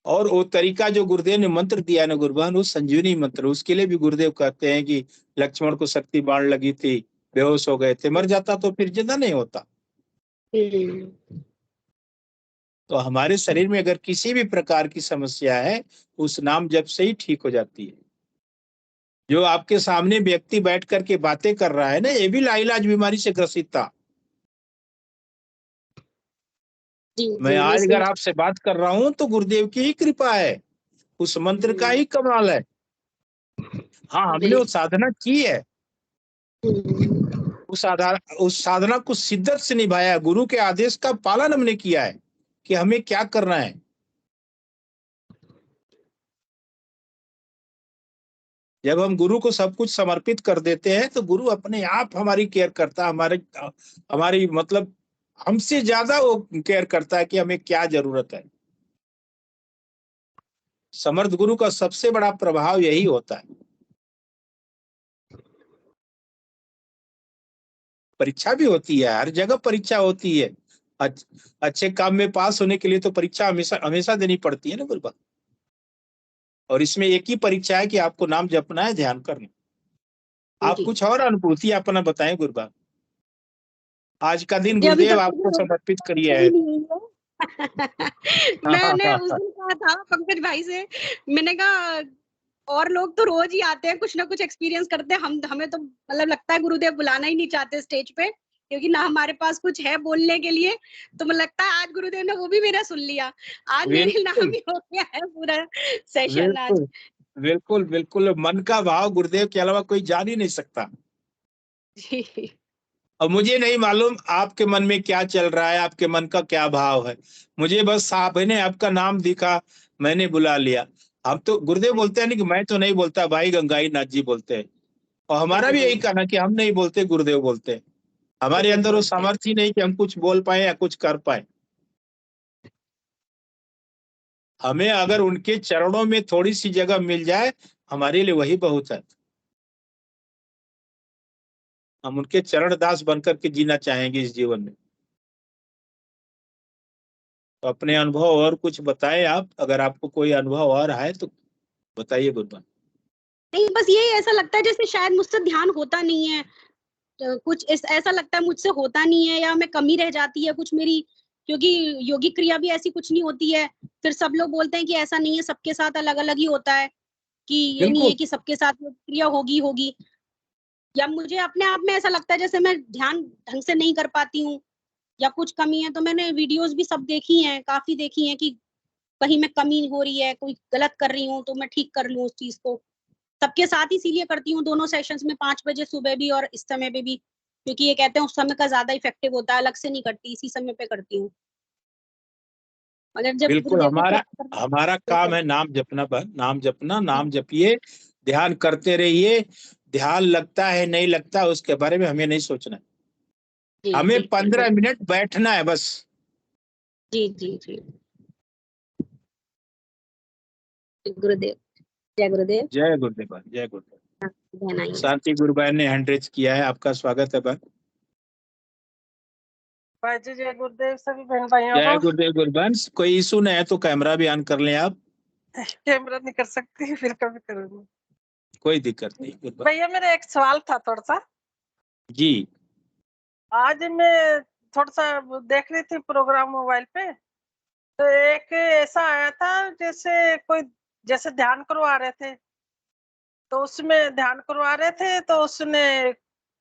और वो तरीका जो गुरुदेव ने मंत्र दिया ना गुरुबहन, वो संजीवनी मंत्र, उसके लिए भी गुरुदेव कहते हैं कि लक्ष्मण को शक्ति बाण लगी थी, बेहोश हो गए थे, मर जाता तो फिर जिंदा नहीं होता। तो हमारे शरीर में अगर किसी भी प्रकार की समस्या है, उस नाम जप से ही ठीक हो जाती है। जो आपके सामने व्यक्ति बैठ करके बातें कर रहा है ना, ये भी लाइलाज बीमारी से ग्रसित था। मैं आज अगर आपसे बात कर रहा हूं तो गुरुदेव की ही कृपा है, उस मंत्र का ही कमाल है। हाँ, हमने वो साधना की है, उस साधना को शिद्दत से निभाया। गुरु के आदेश का पालन हमने किया है कि हमें क्या करना है। जब हम गुरु को सब कुछ समर्पित कर देते हैं तो गुरु अपने आप हमारी केयर करता है, हमारी मतलब हमसे ज्यादा वो केयर करता है कि हमें क्या जरूरत है। समर्थ गुरु का सबसे बड़ा प्रभाव यही होता है। परीक्षा भी होती है, हर जगह परीक्षा होती है। अच्छे काम में पास होने के लिए तो परीक्षा हमेशा हमेशा देनी पड़ती है ना गुरुबा। और इसमें एक ही परीक्षा है कि आपको नाम जपना है, ध्यान करना। आप कुछ और अनुभूति अपना बताएं गुरुबा। आज का दिन अभी गुरुदेव तक आपको समर्पित करिए है। ही नहीं है। मैंने उस दिन कहा था पंकज भाई से, मैंने कहा और लोग तो रोज ही आते हैं, कुछ ना कुछ एक्सपीरियंस करते हैं, हमें तो मतलब लगता है गुरुदेव बुलाना ही नहीं चाहते स्टेज पे, क्योंकि ना हमारे पास कुछ है बोलने के लिए। तो मुझे लगता है आज गुरुदेव ने वो भी मेरा सुन लिया, आज मेरे नाम ही हो गया है पूरा सेशन आज। बिल्कुल बिल्कुल बिल्कुल, मन का भाव गुरुदेव के अलावा कोई जान ही नहीं सकता। जी और मुझे नहीं मालूम आपके मन में क्या चल रहा है, आपके मन का क्या भाव है। मुझे बस साहब ने आपका नाम दिखा, मैंने बुला लिया। हम तो गुरुदेव बोलते हैं नहीं कि मैं तो नहीं बोलता, भाई गंगाई नाथ जी बोलते हैं। और हमारा भी यही कहना कि हम नहीं बोलते, गुरुदेव बोलते हैं। हमारे अंदर वो सामर्थ्य ही नहीं कि हम कुछ बोल पाए या कुछ कर पाए। हमें अगर उनके चरणों में थोड़ी सी जगह मिल जाए, हमारे लिए वही बहुत है। हम उनके चरण दास बनकर के जीना चाहेंगे इस जीवन में। तो अपने अनुभव और कुछ बताएं आप, अगर आपको कोई अनुभव और है तो बताइए गुरुदेव। नहीं, बस यही ऐसा लगता है जैसे शायद मुझसे ध्यान होता नहीं है, तो कुछ ऐसा लगता है मुझसे होता नहीं है, या मैं कमी रह जाती है कुछ मेरी, क्योंकि योगिक क्रिया भी ऐसी कुछ नहीं होती है। फिर सब लोग बोलते हैं कि ऐसा नहीं है, सबके साथ अलग अलग ही होता है, कि ये नहीं है कि सबके साथ योगिक क्रिया होगी होगी। या मुझे अपने आप में ऐसा लगता है जैसे मैं ध्यान ढंग से नहीं कर पाती हूँ, या कुछ कमी है। तो मैंने वीडियोस भी सब देखी हैं, काफी देखी हैं, कि कहीं मैं कमी हो रही है, कोई गलत कर रही हूँ तो मैं ठीक कर लूँ उस चीज को। सबके साथ इसीलिए करती हूँ, दोनों सेशंस में 5 बजे सुबह भी और इस समय पे भी, क्योंकि ये कहते हैं उस समय का ज्यादा इफेक्टिव होता है, अलग से नहीं करती, इसी समय पे करती हूँ। मगर जब बिल्कुल, गुरुदेव को हमारा फोन हमारा काम है नाम जपना, नाम जपना, नाम जपिए, ध्यान करते रहिए। ध्यान लगता है नहीं लगता उसके बारे में हमें नहीं सोचना, हमें 15 मिनट बैठना है बस। जी जी जी। गुरुदेव, जय गुरुदेव। जय गुरुदेव, जय गुरुदेव। बहन आई है। शांति गुरु बहन ने हैंड रेज किया है, आपका स्वागत है बहन। जी जय गुरुदेव सभी बहन भाइयों जय को। गुरुदेव गुरु बहन, कोई इशू नहीं है तो कैमरा भी ऑन कर लें आप। कैमरा नहीं कर सकती, फिर कभी करूंगी। कोई दिक्कत नहीं गुरु बहन। भैया मेरा एक सवाल था थोड़ा सा। जी। आज मैं थोड़ा सा देख रही थी प्रोग्राम मोबाइल पे, तो एक ऐसा आया था जैसे कोई जैसे ध्यान करवा रहे थे, तो उसमें ध्यान करवा रहे थे तो उसने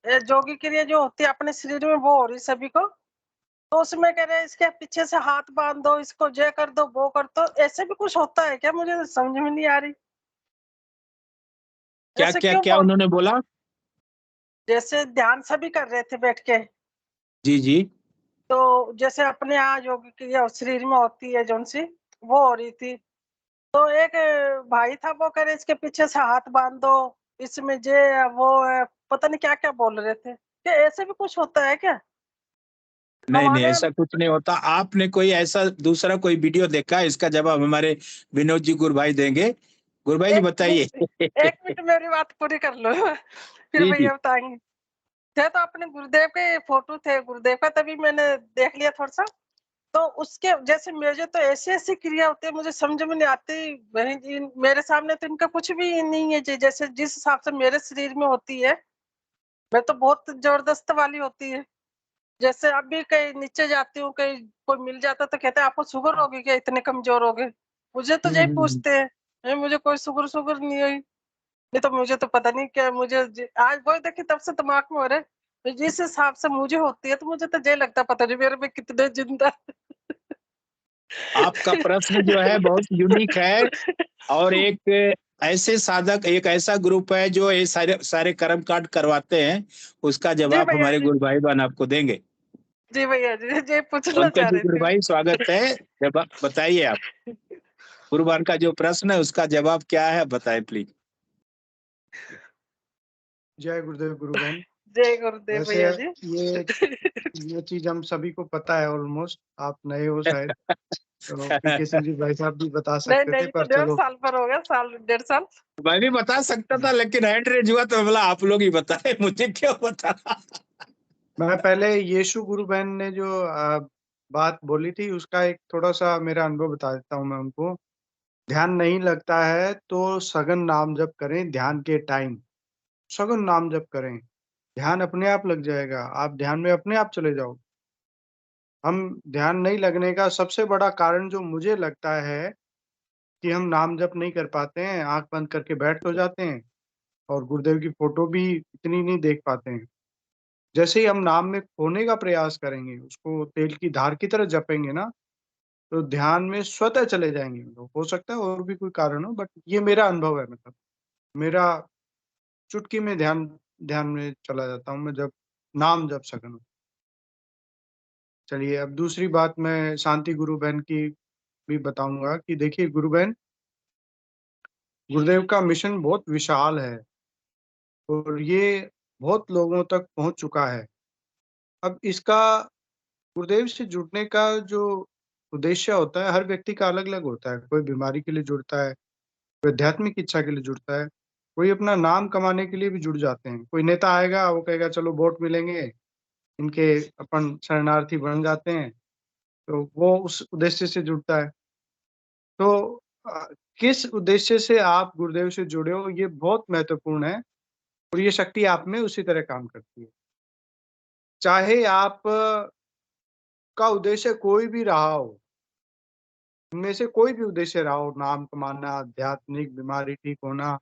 जोगी क्रिया जो होती है अपने शरीर में वो हो रही सभी को, तो उसमें कह रहे हैं इसके पीछे से हाथ बांध दो, इसको ये कर दो वो कर दो। ऐसे भी कुछ होता है क्या? मुझे समझ में नहीं आ रही। क्या ऐसे क्या क्यों क्या उन्होंने बोला? जैसे ध्यान सभी कर रहे थे बैठ के, जी जी। तो जैसे अपने यहाँ योग क्रिया शरीर में होती है जो सी वो हो रही थी, तो एक भाई था वो कह रहे इसके पीछे से हाथ बांध दो, इसमें जे वो है, पता नहीं क्या क्या बोल रहे थे। क्या ऐसे भी कुछ होता है क्या? नहीं नहीं, हमारे ऐसा कुछ नहीं होता। आपने कोई ऐसा दूसरा कोई वीडियो देखा है? इसका जवाब हमारे विनोद जी गुरु भाई देंगे। गुरु भाई जी बताइए। एक मिनट मेरी बात पूरी कर लो फिर जी जी। भैया बताएंगे। थे तो अपने गुरुदेव के फोटो थे गुरुदेव का, तभी मैंने देख लिया थोड़ा सा। तो उसके जैसे मुझे तो ऐसी ऐसी क्रिया होती है मुझे समझ में नहीं आती बहन जी। मेरे सामने तो इनका कुछ भी नहीं है जी, जैसे जिस हिसाब से मेरे शरीर में होती है मैं तो बहुत जबरदस्त वाली होती है। जैसे अभी कहीं नीचे जाती हूँ, कहीं कोई मिल जाता तो कहते हैं आपको शुगर होगी क्या, इतने कमजोर हो गए। मुझे तो यही हम्म। पूछते हैं, मुझे कोई शुगर शुगर नहीं हुई। नहीं तो मुझे तो पता नहीं क्या, मुझे आज वो देखी तब से दिमाग में हो रहा है तो जिस हिसाब से मुझे होती है तो मुझे तो ये लगता पता नहीं मेरे में कितने जिंदा आपका प्रश्न जो है बहुत यूनिक है। और एक ऐसे साधक, एक ऐसा ग्रुप है जो ये सारे सारे कर्म कांड करवाते हैं, उसका जी जवाब भैया हमारे जी, गुरु भाई बहन आपको देंगे। जी भैया जी, ये पूछना पंकज चाह जी रही गुरु थी। भाई स्वागत है। जवाब बताइए आप। गुरु बहन का जो प्रश्न है उसका जवाब क्या है बताएं प्लीज। जय गुरुदेव गुरु बहन। जय गुरुदेव वैसे भैया जी। ये चीज हम सभी को पता है ऑलमोस्ट, आप नए हो शायद, तो पीके सिंह जी भाई साहब भी बता नहीं सकते थे, नहीं, तो पर 1.5 चलो साल पर हो गया, साल 1.5 साल। मैं भी बता सकता था लेकिन हैंड रेज हुआ तो बोला आप लोग ही बताए, मुझे क्यों बता। मैं पहले यीशु गुरु बहन ने जो बात बोली थी उसका एक थोड़ा सा मेरा अनुभव बता देता हूँ मैं उनको। ध्यान नहीं लगता है तो सघन नाम जप करें, ध्यान के टाइम सघन नाम जप करें, ध्यान अपने आप लग जाएगा, आप ध्यान में अपने आप चले जाओ। हम ध्यान नहीं लगने का सबसे बड़ा कारण जो मुझे लगता है कि हम नाम जप नहीं कर पाते हैं, आँख बंद करके बैठ तो जाते हैं और गुरुदेव की फ़ोटो भी इतनी नहीं देख पाते हैं। जैसे ही हम नाम में खोने का प्रयास करेंगे, उसको तेल की धार की तरह जपेंगे ना, तो ध्यान में स्वतः चले जाएँगे हम लोग। हो सकता है और भी कोई कारण हो, बट ये मेरा अनुभव है, मतलब मेरा चुटकी में ध्यान ध्यान में चला जाता हूँ मैं जब नाम जप सघन। चलिए, अब दूसरी बात मैं शांति गुरु बहन की भी बताऊंगा कि देखिए गुरु बहन, गुरुदेव का मिशन बहुत विशाल है और ये बहुत लोगों तक पहुंच चुका है। अब इसका गुरुदेव से जुड़ने का जो उद्देश्य होता है, हर व्यक्ति का अलग अलग होता है। कोई बीमारी के लिए जुड़ता है, कोई आध्यात्मिक इच्छा के लिए जुड़ता है, कोई अपना नाम कमाने के लिए भी जुड़ जाते हैं। कोई नेता आएगा, वो कहेगा चलो वोट मिलेंगे, इनके अपन शरणार्थी बन जाते हैं, तो वो उस उद्देश्य से जुड़ता है। तो किस उद्देश्य से आप गुरुदेव से जुड़े हो, ये बहुत महत्वपूर्ण है और ये शक्ति आप में उसी तरह काम करती है। चाहे आप का उद्देश्य कोई भी रहा हो, इनमें से कोई भी उद्देश्य रहा हो, नाम कमाना, आध्यात्मिक, बीमारी ठीक होना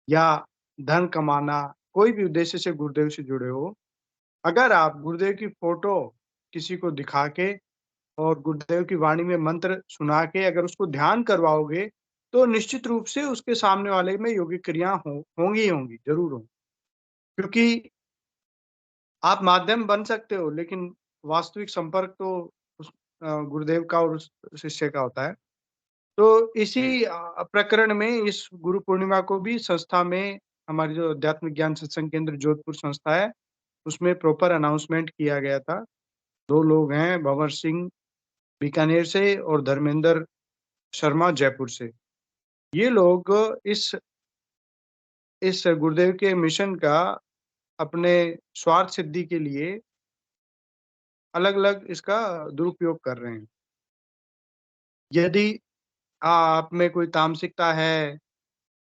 या धन कमाना, कोई भी उद्देश्य से गुरुदेव से जुड़े हो, अगर आप गुरुदेव की फोटो किसी को दिखा के और गुरुदेव की वाणी में मंत्र सुना के अगर उसको ध्यान करवाओगे, तो निश्चित रूप से उसके सामने वाले में योगिक क्रिया होंगी ही होंगी, जरूर होंगी। क्योंकि आप माध्यम बन सकते हो, लेकिन वास्तविक संपर्क तो उस गुरुदेव का और उस शिष्य का होता है। तो इसी प्रकरण में इस गुरु पूर्णिमा को भी संस्था में, हमारी जो आध्यात्मिक ज्ञान सत्संग केंद्र जोधपुर संस्था है, उसमें प्रॉपर अनाउंसमेंट किया गया था। 2 लोग हैं, भंवर सिंह बीकानेर से और धर्मेंद्र शर्मा जयपुर से। ये लोग इस गुरुदेव के मिशन का अपने स्वार्थ सिद्धि के लिए अलग-अलग इसका दुरुपयोग कर रहे हैं। यदि आप में कोई तामसिकता है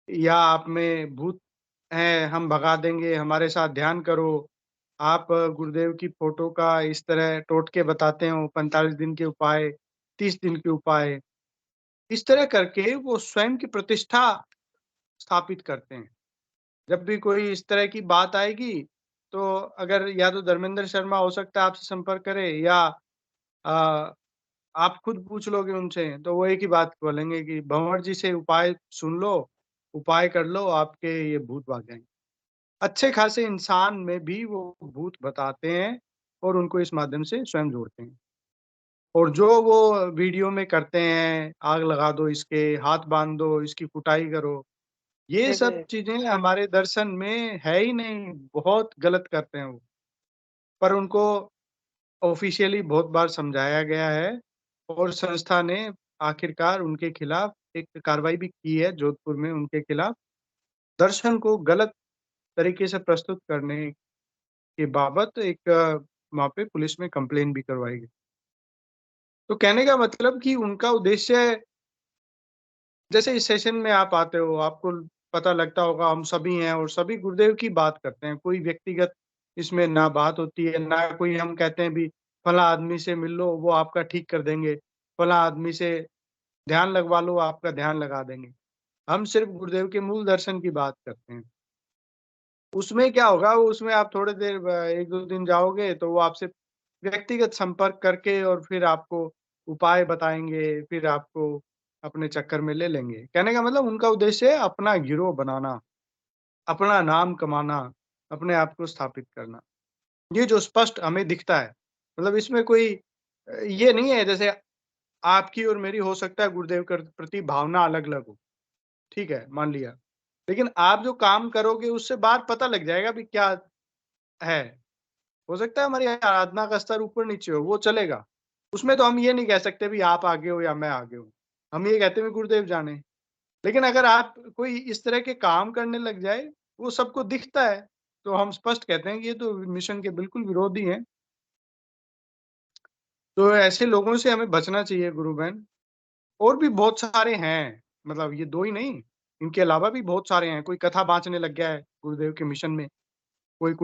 या आप में भूत है, हम भगा देंगे, हमारे साथ ध्यान करो। आप गुरुदेव की फ़ोटो का इस तरह टोटके बताते हो, 45 दिन के उपाय, 30 दिन के उपाय, इस तरह करके वो स्वयं की प्रतिष्ठा स्थापित करते हैं। जब भी कोई इस तरह की बात आएगी, तो अगर या तो धर्मेंद्र शर्मा हो सकता है आपसे संपर्क करे या अ, आप खुद पूछ लोगे उनसे, तो वो एक ही बात बोलेंगे कि भंवर जी से उपाय सुन लो, उपाय कर लो, आपके ये भूत भाग जाएँगे। अच्छे खासे इंसान में भी वो भूत बताते हैं और उनको इस माध्यम से स्वयं जोड़ते हैं। और जो वो वीडियो में करते हैं, आग लगा दो इसके, हाथ बाँध दो, इसकी कुटाई करो, ये जी सब जी चीज़ें हमारे दर्शन में है ही नहीं, बहुत गलत करते हैं वो। पर उनको ऑफ़िशियली बहुत बार समझाया गया है और संस्था ने आखिरकार उनके खिलाफ एक कार्रवाई भी की है जोधपुर में उनके खिलाफ। दर्शन को गलत तरीके से प्रस्तुत करने के बाबत एक वहाँ पे पुलिस में कंप्लेन भी करवाई गई। तो कहने का मतलब कि उनका उद्देश्य, जैसे इस सेशन में आप आते हो, आपको पता लगता होगा हम सभी हैं और सभी गुरुदेव की बात करते हैं। कोई व्यक्तिगत इसमें ना बात होती है, ना कोई हम कहते हैं भी फला आदमी से मिल लो, वो आपका ठीक कर देंगे। फला आदमी से ध्यान लगवा लो, आपका ध्यान लगा देंगे। हम सिर्फ़ गुरुदेव के मूल दर्शन की बात करते हैं। उसमें क्या होगा, वो उसमें आप थोड़ी देर 1-2 दिन जाओगे तो वो आपसे व्यक्तिगत संपर्क करके और फिर आपको उपाय बताएँगे, फिर आपको अपने चक्कर में ले लेंगे। कहने का मतलब उनका उद्देश्य है अपना गिरोह बनाना, अपना नाम कमाना, अपने आप को स्थापित करना। ये जो स्पष्ट हमें दिखता है, मतलब इसमें कोई ये नहीं है जैसे आपकी और मेरी हो सकता है गुरुदेव के प्रति भावना अलग-अलग हो, ठीक है, मान लिया। लेकिन आप जो काम करोगे उससे बाहर पता लग जाएगा भी क्या है। हो सकता है हमारी आराधना का स्तर ऊपर-नीचे हो, वो चलेगा। उसमें तो हम ये नहीं कह सकते भी आप आगे हो या मैं आगे हूँ। हम ये कहते हैं गुरुदेव जाने। लेकिन अगर आप कोई इस तरह के काम करने लग जाए, वो सबको दिखता है, तो हम स्पष्ट कहते हैं कि ये तो मिशन के बिल्कुल विरोधी हैं। तो ऐसे लोगों से हमें बचना चाहिए गुरु बहन। और भी बहुत सारे हैं, मतलब ये 2 ही नहीं, इनके अलावा भी बहुत सारे हैं। कोई कथा बाँचने लग गया है गुरुदेव के मिशन में। कोई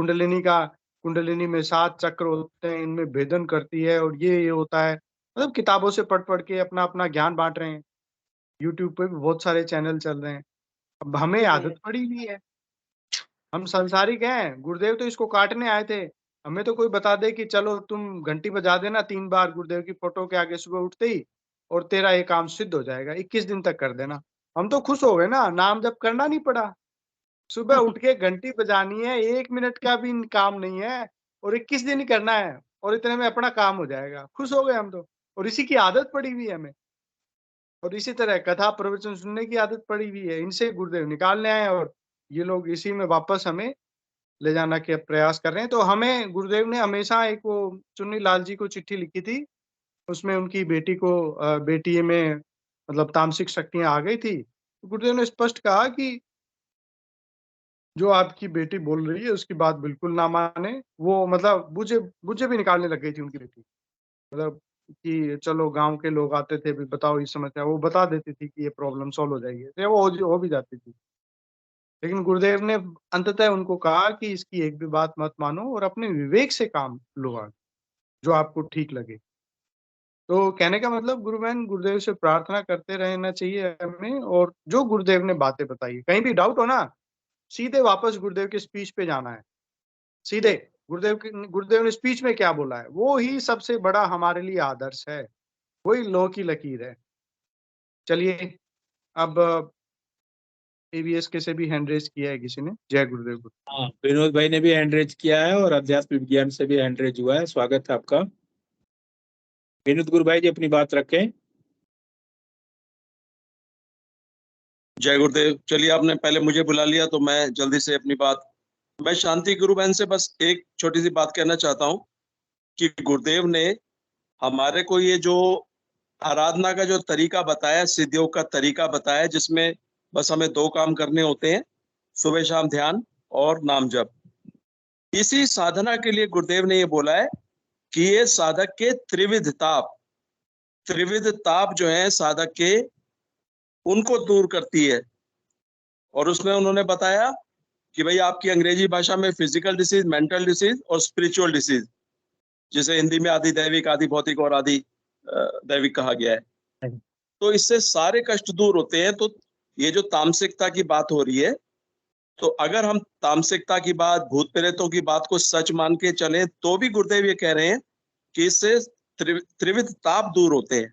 कुंडलिनी में 7 चक्र होते हैं, इनमें भेदन करती है और ये होता है। मतलब किताबों से पढ़-पढ़ के अपना-अपना ज्ञान बाँट रहे हैं। यूट्यूब पे भी बहुत सारे चैनल चल रहे हैं। अब हमें जी आदत पड़ी हुई है, हम सांसारिक हैं, गुरुदेव तो इसको काटने आए थे। हमें तो कोई बता दे कि चलो तुम घंटी बजा देना 3 बार गुरुदेव की फ़ोटो के आगे सुबह उठते ही और तेरा ये काम सिद्ध हो जाएगा, 21 दिन तक कर देना। हम तो खुश हो गए ना, नाम जप करना नहीं पड़ा। सुबह उठ के घंटी बजानी है, 1 मिनट का भी काम नहीं है और 21 दिन ही करना है और इतने में अपना काम हो जाएगा। खुश हो गए हम तो, और इसी की आदत पड़ी हुई है हमें। और इसी तरह कथा प्रवचन सुनने की आदत पड़ी हुई है। इनसे गुरुदेव निकालने आए और ये लोग इसी में वापस हमें ले जाना के प्रयास कर रहे हैं। तो हमें गुरुदेव ने हमेशा एक वो चुन्नी लाल जी को चिट्ठी लिखी थी। उसमें उनकी बेटी को बेटी में मतलब तामसिक शक्तियाँ आ गई थी। गुरुदेव ने स्पष्ट कहा कि जो आपकी बेटी बोल रही है उसकी बात बिल्कुल ना माने। वो मतलब बुझे भी निकालने लग गई थी उनकी बेटी। मतलब कि चलो गाँव के लोग आते थे, भी बताओ ये समस्या, वो बता देती थी कि ये प्रॉब्लम सॉल्व हो जाएगी। तो वो हो भी जाती थी। लेकिन गुरुदेव ने अंततः उनको कहा कि इसकी एक भी बात मत मानो और अपने विवेक से काम लो आगे, जो आपको ठीक लगे। तो कहने का मतलब गुरु बहन गुरुदेव से प्रार्थना करते रहना चाहिए हमें, और जो गुरुदेव ने बातें बताई, कहीं भी डाउट हो ना, सीधे वापस गुरुदेव के स्पीच पे जाना है। सीधे गुरुदेव ने स्पीच में क्या बोला है, वो ही सबसे बड़ा हमारे लिए आदर्श है, वही लौ की लकीर है। चलिए, अब एबीएस के से भी हैंड रेज किया है किसी ने। जय गुरुदेव। हाँ, विनोद भाई ने भी हैंड रेज किया है और अध्यात्म विज्ञान से भी हैंड रेज हुआ है। स्वागत है आपका। विनोद गुरु भाई जी अपनी बात रखें। जय गुरुदेव। चलिए, आपने पहले मुझे बुला लिया तो मैं जल्दी से अपनी बात, मैं शांति गुरु बहन से बस एक छोटी सी बात कहना चाहता हूँ कि गुरुदेव ने हमारे को ये जो आराधना का जो तरीका बताया, सिद्धियों का तरीका बताया, जिसमें बस हमें 2 काम करने होते हैं, सुबह शाम ध्यान और नाम जप। इसी साधना के लिए गुरुदेव ने ये बोला है कि ये साधक के त्रिविध ताप जो है साधक के, उनको दूर करती है। और उसमें उन्होंने बताया कि भाई आपकी अंग्रेजी भाषा में फिजिकल डिसीज, मेंटल डिसीज और स्पिरिचुअल डिसीज, जिसे हिंदी में आदि दैविक, आदि भौतिक और आदि दैविक कहा गया है। तो इससे सारे कष्ट दूर होते हैं। तो ये जो तामसिकता की बात हो रही है, तो अगर हम तामसिकता की बात, भूत प्रेतों की बात को सच मान के चलें, तो भी गुरुदेव ये कह रहे हैं कि इससे त्रिविध ताप दूर होते हैं,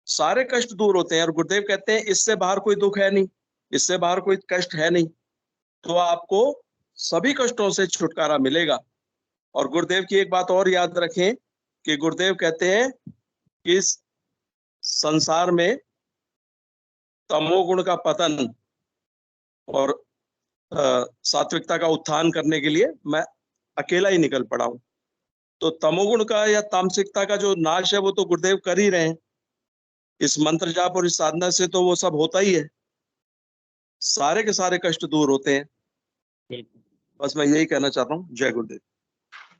सारे कष्ट दूर होते हैं। और गुरुदेव कहते हैं इससे बाहर कोई दुख है नहीं, इससे बाहर कोई कष्ट है नहीं, तो आपको सभी कष्टों से छुटकारा मिलेगा। और गुरुदेव की एक बात और याद रखें कि गुरुदेव कहते हैं कि इस संसार में तमोगुण का पतन और सात्विकता का उत्थान करने के लिए मैं अकेला ही निकल पड़ा हूं। तो तमोगुण का या तामसिकता का जो नाश है वो तो गुरुदेव कर ही रहे हैं। इस मंत्र जाप और इस साधना से तो वो सब होता ही है, सारे के सारे कष्ट दूर होते हैं। बस मैं यही कहना चाहता हूँ। जय गुरुदेव।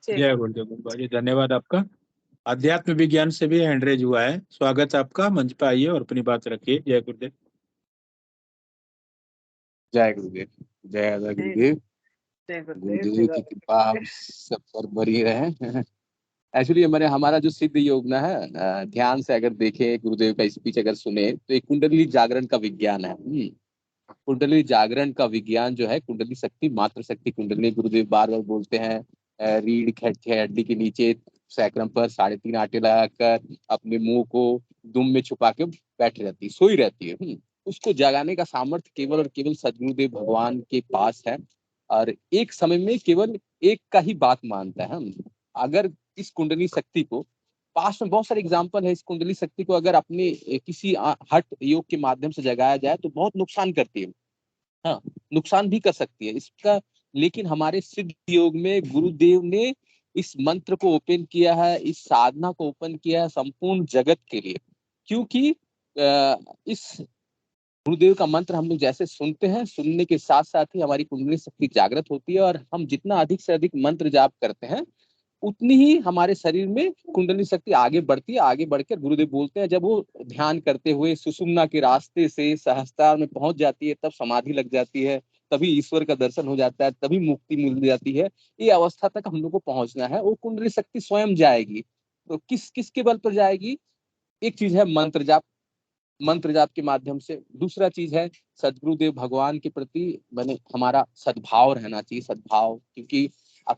जय गुरुदेव गुरु जी, धन्यवाद आपका। अध्यात्म विज्ञान से भी हैंड रेज हुआ है। स्वागत है आपका, मंच पे आइए और अपनी बात रखिए। जय गुरुदेव। जय गुरुदेव। जय गुरुदेव। गुरुदेव की कृपा हम सब पर बनी रहे। एक्चुअली हमारा जो सिद्ध योग ना है, ध्यान से अगर देखे, गुरुदेव का स्पीच अगर सुने, तो एक कुंडली जागरण का विज्ञान है। कुंडली जागरण का विज्ञान जो है, कुंडली शक्ति, मात्र शक्ति कुंडली, गुरुदेव बार बार बोलते हैं। रीढ़ हड्डी के नीचे सैक्रम पर 3.5 आटे लगाकर अपने मुंह को दुम में छुपा के बैठी रहती है, सोई रहती है। उसको जगाने का सामर्थ्य केवल और केवल सदगुरुदेव भगवान के पास है। और एक समय में केवल एक का ही बात मानता है। अगर इस कुंडली शक्ति को, पास में बहुत सारे एग्जाम्पल है, इस कुंडली शक्ति को अगर अपने किसी हठ योग के माध्यम से जगाया जाए तो बहुत नुकसान करती है। हाँ, नुकसान भी कर सकती है इसका। लेकिन हमारे सिद्ध योग में गुरुदेव ने इस मंत्र को ओपन किया है, इस साधना को ओपन किया है संपूर्ण जगत के लिए। क्योंकि इस गुरुदेव का मंत्र हम लोग जैसे सुनते हैं, सुनने के साथ साथ ही हमारी कुंडली शक्ति जागृत होती है। और हम जितना अधिक से अधिक मंत्र जाप करते हैं, उतनी ही हमारे शरीर में कुंडली शक्ति आगे बढ़ती है। आगे बढ़कर गुरुदेव बोलते हैं, जब वो ध्यान करते हुए सुषुम्ना के रास्ते से सहस्त्रार में पहुंच जाती है, तब समाधि लग जाती है, तभी ईश्वर का दर्शन हो जाता है, तभी मुक्ति मिल जाती है। ये अवस्था तक हम लोग को पहुंचना है। वो कुंडली शक्ति स्वयं जाएगी। तो किसके बल पर जाएगी? एक चीज है मंत्र जाप, मंत्र जाप के माध्यम से। दूसरा चीज है सदगुरुदेव भगवान के प्रति हमारा सद्भाव रहना चाहिए, सद्भाव। क्योंकि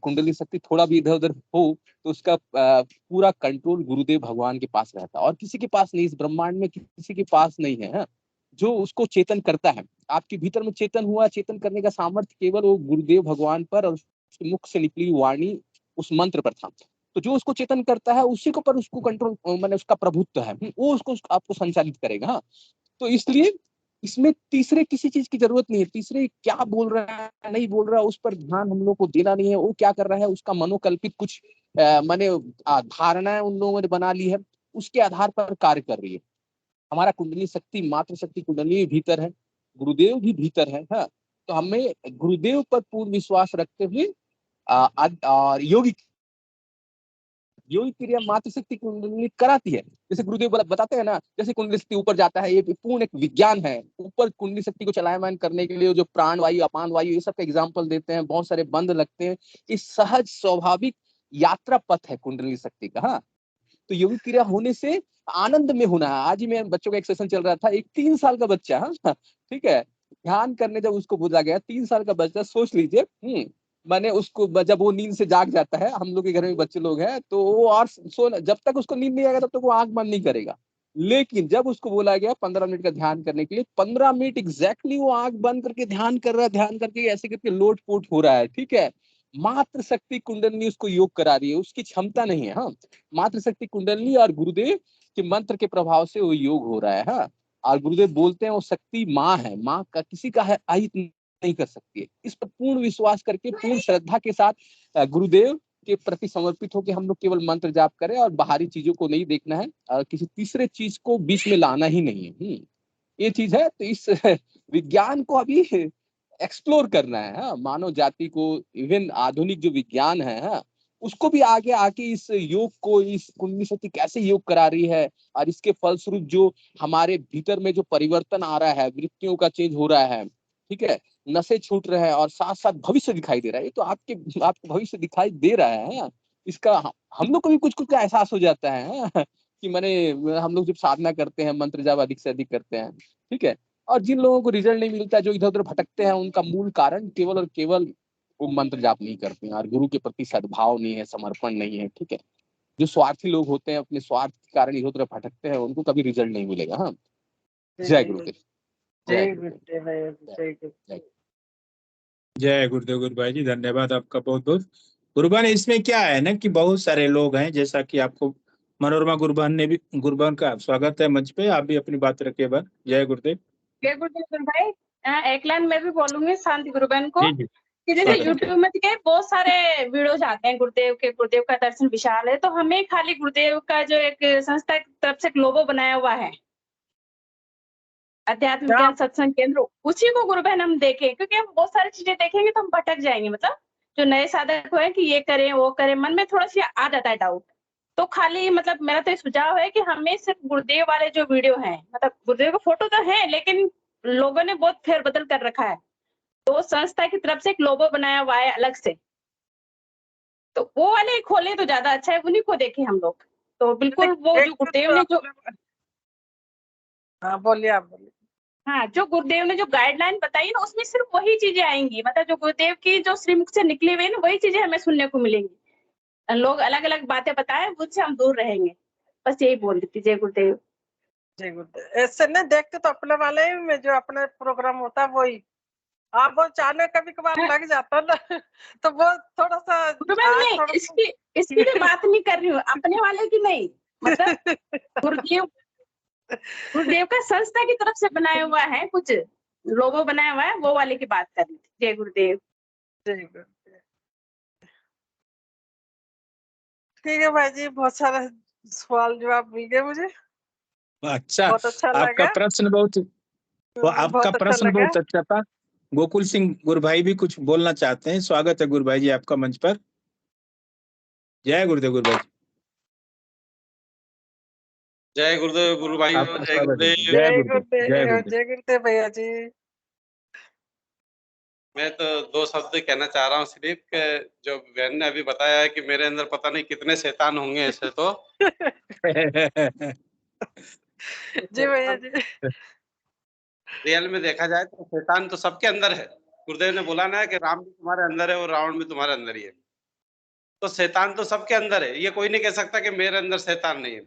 कुंडली शक्ति थोड़ा भी इधर उधर हो तो उसका पूरा कंट्रोल गुरुदेव भगवान के पास रहता है, और किसी के पास नहीं, इस ब्रह्मांड में किसी के पास नहीं है। जो उसको चेतन करता है, आपके भीतर में चेतन हुआ, चेतन करने का सामर्थ्य केवल वो गुरुदेव भगवान पर और उसके मुख से निकली वाणी उस मंत्र पर था। तो जो उसको चेतन करता है उसी को पर उसको कंट्रोल माने उसका प्रभुत्व है, वो उसको आपको संचालित करेगा। हाँ, तो इसलिए इसमें तीसरे किसी चीज की जरूरत नहीं है। तीसरे क्या बोल रहा है नहीं बोल रहा है उस पर ध्यान हम लोग को देना नहीं है। वो क्या कर रहा है उसका मनोकल्पित कुछ माने धारणाएं उन लोगों ने बना ली है, उसके आधार पर कार्य कर रही है। हमारा कुंडली शक्ति मात्र शक्ति कुंडली भीतर है, गुरुदेव भी भीतर है। हाँ, तो हमें गुरुदेव पर पूर्ण विश्वास रखते हुए और योगिक क्रिया मात्र शक्ति कुंडली कराती है। जैसे गुरुदेव बताते हैं ना, जैसे कुंडली शक्ति ऊपर जाता है, ये पूर्ण एक विज्ञान है। ऊपर कुंडली शक्ति को चलायमान करने के लिए जो प्राण वायु अपान वायु ये सब का एग्जाम्पल देते हैं, बहुत सारे बंद लगते हैं। ये सहज स्वाभाविक यात्रा पथ है कुंडली शक्ति का। हाँ, तो योगिक क्रिया होने से आनंद में होना है। आज ही मैं बच्चों का एक सेशन चल रहा था, एक 3 साल का बच्चा, हाँ ठीक है, ध्यान करने जब उसको बोला गया, 3 साल का बच्चा, सोच लीजिए, मैंने उसको जब वो नींद से जाग जाता है, हम लोग के घर में बच्चे लोग हैं, तो वो और जब तक उसको नींद नहीं आएगा तब तक वो आंख बंद नहीं करेगा। लेकिन जब उसको बोला गया 15 मिनट का ध्यान करने के लिए, 15 मिनट एग्जैक्टली वो आंख बंद करके ध्यान कर रहा है, ध्यान करके ऐसे करके लोट पोट हो रहा है। ठीक है, मात्र शक्ति कुंडली उसको योग करा रही है, उसकी क्षमता नहीं है। हाँ, मात्र शक्ति कुंडली और गुरुदेव के मंत्र के प्रभाव से वो योग हो रहा है। हाँ, और गुरुदेव बोलते हैं वो शक्ति माँ है, माँ का किसी का है अहित नहीं कर सकती है। इस पर पूर्ण विश्वास करके पूर्ण श्रद्धा के साथ गुरुदेव के प्रति समर्पित होकर हम लोग केवल मंत्र जाप करें और बाहरी चीजों को नहीं देखना है और किसी तीसरे चीज को बीच में लाना ही नहीं है। ये चीज है। तो इस विज्ञान को अभी एक्सप्लोर करना है। हाँ, मानव जाति को, इवन आधुनिक जो विज्ञान है, हाँ, उसको भी आगे आके इस योग को, इस कुंडली शक्ति कैसे योग करा रही है और इसके फलस्वरूप जो हमारे भीतर में जो परिवर्तन आ रहा है, वृत्तियों का चेंज हो रहा है, ठीक है, नशे छूट रहे हैं और साथ साथ भविष्य दिखाई दे रहा है। ये तो आपको भविष्य दिखाई दे रहा है। इसका हम लोग को भी कुछ कुछ का एहसास हो जाता है कि मैंने हम लोग जब साधना करते हैं, मंत्र जाप अधिक से अधिक करते हैं, ठीक है, और जिन लोगों को रिजल्ट नहीं मिलता, जो इधर उधर भटकते हैं, उनका मूल कारण केवल और केवल वो मंत्र जाप नहीं करते हैं और गुरु के प्रति सद्भाव नहीं है, समर्पण नहीं है। ठीक है, जो स्वार्थी लोग होते हैं, अपने स्वार्थ के कारण इधर उधर भटकते हैं, उनको कभी रिजल्ट नहीं मिलेगा। हाँ, जय गुरुदेव। जय गुरुदेव। जय गुरुदेव। गुरु भाई जी धन्यवाद आपका बहुत बहुत। गुरुबन इसमें क्या है ना कि बहुत सारे लोग हैं, जैसा कि आपको मनोरमा गुरुबन ने भी, गुरुबन का स्वागत है मंच पे, आप भी अपनी बात रखिए बन। जय गुरुदेव। जय गुरुदेव गुरु भाई। एक लाइन मैं भी बोलूंगी शांति गुरुबन को कि जैसे यूट्यूब में के बहुत सारे वीडियोज आते हैं गुरुदेव के, गुरुदेव का दर्शन विशाल है, तो हमें खाली गुरुदेव का जो एक संस्था की तरफ से एक लोगो बनाया हुआ है, अध्यात्म विज्ञान सत्संग केंद्र, उसी को गुरु बहन हम देखें, क्योंकि हम बहुत सारी चीजें देखेंगे तो हम भटक जाएंगे। मतलब जो नए साधक हुए कि ये करें वो करें, मन में थोड़ा सा आ जाता है डाउट। तो खाली मतलब मेरा तो सुझाव है कि हमें सिर्फ गुरुदेव वाले जो वीडियो हैं, मतलब गुरुदेव का फोटो तो है लेकिन लोगों ने बहुत फेरबदल कर रखा है, तो संस्था की तरफ से एक लोगो बनाया हुआ है अलग से, तो वो वाले खोले तो ज्यादा अच्छा है, उन्हीं को देखें हम लोग। तो बिल्कुल वो जो गुरुदेव ने जो, बोलिए आप बोलिए। हाँ, जो गुरुदेव ने जो गाइडलाइन बताई ना, उसमें सिर्फ वही चीजें आएंगी, मतलब जो गुरुदेव की जो श्रीमुख से निकली हुई है ना, वही चीजें हमें सुनने को मिलेंगी। लोग अलग अलग बातें बताएं, उससे हम दूर रहेंगे। बस यही बोल देती। जय गुरुदेव। जय गुरुदेव। ऐसे ना देखते तो अपने वाले में जो अपना प्रोग्राम होता है वही, आप वो चाहने कभी कभार लग जाता ना तो वो थोड़ा सा इसकी भी बात नहीं कर रही हूँ, अपने वाले की नहीं, मतलब गुरुदेव का संस्था की तरफ से बनाया हुआ है, कुछ लोगो बनाया हुआ है, वो वाले की बात कर रही थी। जय गुरुदेव। जय गुरुदेव। ठीक है भाई जी, बहुत सारा सवाल जवाब मिल गए मुझे। अच्छा, बहुत अच्छा आपका लगा। प्रश्न आपका प्रश्न बहुत अच्छा था। गोकुल सिंह गुरु भाई भी कुछ बोलना चाहते हैं। स्वागत है गुरु भाई जी आपका मंच पर। जय गुरुदेव गुरु भाई। जय गुरुदेव गुरु भाई। जय गुरुदेव। जय गुरुदेव। जय गुरुदेव भैया जी। मैं तो 2 शब्द कहना चाह रहा हूँ सिर्फ, जो बहन ने अभी बताया है कि मेरे अंदर पता नहीं कितने शैतान होंगे ऐसे तो जी भैया जी। रियल में देखा जाए तो शैतान तो सबके अंदर है। गुरुदेव ने बोला ना कि राम भी तुम्हारे अंदर है और रावण भी तुम्हारे अंदर ही है, तो शैतान तो सबके अंदर है। ये कोई नहीं कह सकता कि मेरे अंदर शैतान नहीं है,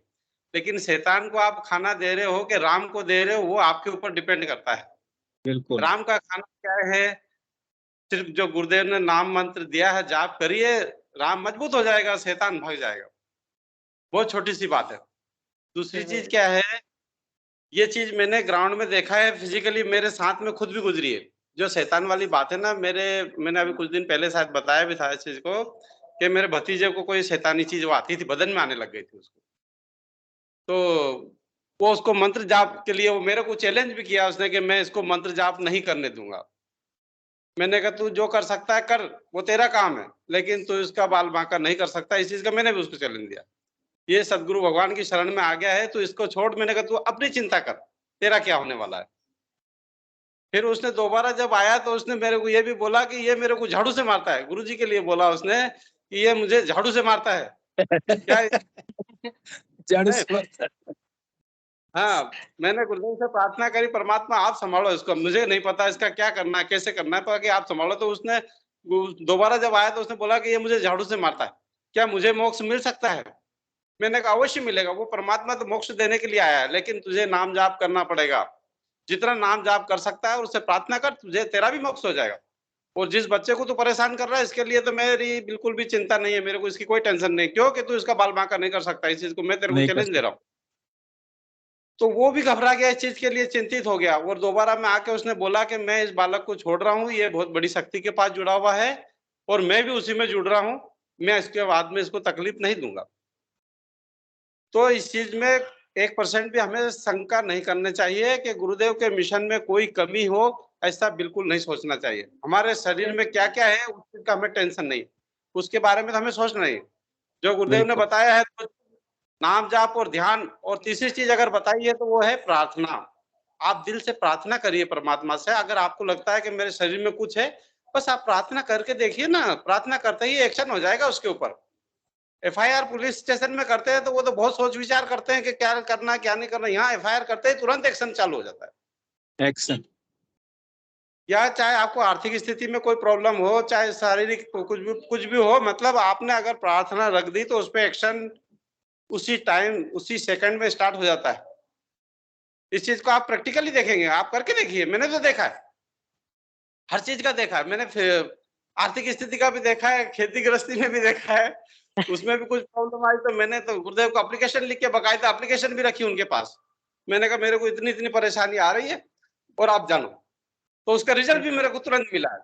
लेकिन शैतान को आप खाना दे रहे हो कि राम को दे रहे हो, वो आपके ऊपर डिपेंड करता है। बिल्कुल। राम का खाना क्या है? सिर्फ जो गुरुदेव ने नाम मंत्र दिया है, जाप करिए, राम मजबूत हो जाएगा, शैतान भाग जाएगा। बहुत छोटी सी बात है। दूसरी चीज क्या है, ये चीज मैंने ग्राउंड में देखा है, फिजिकली मेरे साथ में खुद भी गुजरी है। जो शैतान वाली बात है ना, मैंने अभी कुछ दिन पहले शायद बताया भी था इस चीज को, कि मेरे भतीजे को कोई शैतानी चीज वो आती थी, बदन में आने लग गई थी उसको। तो वो उसको मंत्र जाप के लिए वो मेरे को चैलेंज भी किया उसने कि मैं इसको मंत्र जाप नहीं करने दूंगा। मैंने कहा तू जो कर सकता है कर, वो तेरा काम है, लेकिन तू इसका बाल बांका नहीं कर सकता। इस चीज का मैंने भी उसको चैलेंज दिया। ये सदगुरु भगवान की शरण में आ गया है, तू इसको छोड़। मैंने कहा तू अपनी चिंता कर, तेरा क्या होने वाला है। फिर उसने दोबारा जब आया तो उसने मेरे को ये भी बोला कि ये मेरे को झाड़ू से मारता है। गुरुजी के लिए बोला उसने कि ये मुझे झाड़ू से मारता है। क्या झाड़ू से मारता है। हाँ, मैंने गुरुदेव से प्रार्थना करी, परमात्मा आप संभालो इसको, मुझे नहीं पता इसका क्या करना है, कैसे करना है, पर कि आप संभालो। तो उसने दोबारा जब आया तो उसने बोला कि ये मुझे झाड़ू से मारता है, क्या मुझे मोक्ष मिल सकता है। मैंने कहा अवश्य मिलेगा, वो परमात्मा तो मोक्ष देने के लिए आया है, लेकिन तुझे नाम जाप करना पड़ेगा। जितना नाम जाप कर सकता है उससे प्रार्थना कर, तुझे तेरा भी मोक्ष हो जाएगा। और जिस बच्चे को तू परेशान कर रहा है, इसके लिए तो मेरी बिल्कुल भी चिंता नहीं है, मेरे को इसकी कोई टेंशन नहीं, क्योंकि तू इसका बाल बांका नहीं कर सकता। इस चीज को मैं तेरे को चैलेंज दे रहा हूँ। तो वो भी घबरा गया, इस चीज के लिए चिंतित हो गया। और दोबारा में आके उसने बोला कि मैं इस बालक को छोड़ रहा हूँ, ये बहुत बड़ी शक्ति के पास जुड़ा हुआ है और मैं भी उसी में जुड़ रहा हूँ, मैं इसके बाद में इसको तकलीफ नहीं दूंगा। तो इस चीज में 1% भी हमें शंका नहीं करनी चाहिए कि गुरुदेव के मिशन में कोई कमी हो, ऐसा बिल्कुल नहीं सोचना चाहिए। हमारे शरीर में क्या क्या है उस चीज का हमें टेंशन नहीं, उसके बारे में तो हमें सोचना नहीं। जो गुरुदेव ने बताया है तो नाम जाप और ध्यान, और तीसरी चीज अगर बताई है तो वो है प्रार्थना। आप दिल से प्रार्थना करिए परमात्मा से। अगर आपको लगता है कि मेरे शरीर में कुछ है, बस आप प्रार्थना करके देखिए ना, प्रार्थना करते ही एक्शन हो जाएगा उसके ऊपर। FIR पुलिस स्टेशन में करते हैं तो वो तो बहुत सोच विचार करते हैं कि क्या करना क्या नहीं करना। यहाँ FIR करते ही तुरंत एक्शन चालू हो जाता है। एक्शन। या चाहे आपको आर्थिक स्थिति में कोई प्रॉब्लम हो, चाहे शारीरिक कुछ भी हो, मतलब आपने अगर प्रार्थना रख दी तो उस पर एक्शन उसी टाइम उसी सेकंड में स्टार्ट हो जाता है। इस चीज को आप प्रैक्टिकली देखेंगे, आप करके देखिए। मैंने तो देखा है, हर चीज का देखा है मैंने, आर्थिक स्थिति का भी देखा है, खेती गृहस्थी में भी देखा है। उसमें भी कुछ प्रॉब्लम आई तो मैंने तो गुरुदेव को एप्लीकेशन लिख के बकायदा एप्लीकेशन भी रखी उनके पास। मैंने कहा मेरे को इतनी इतनी परेशानी आ रही है और आप जानो, तो उसका रिजल्ट भी मेरे को तुरंत मिला है,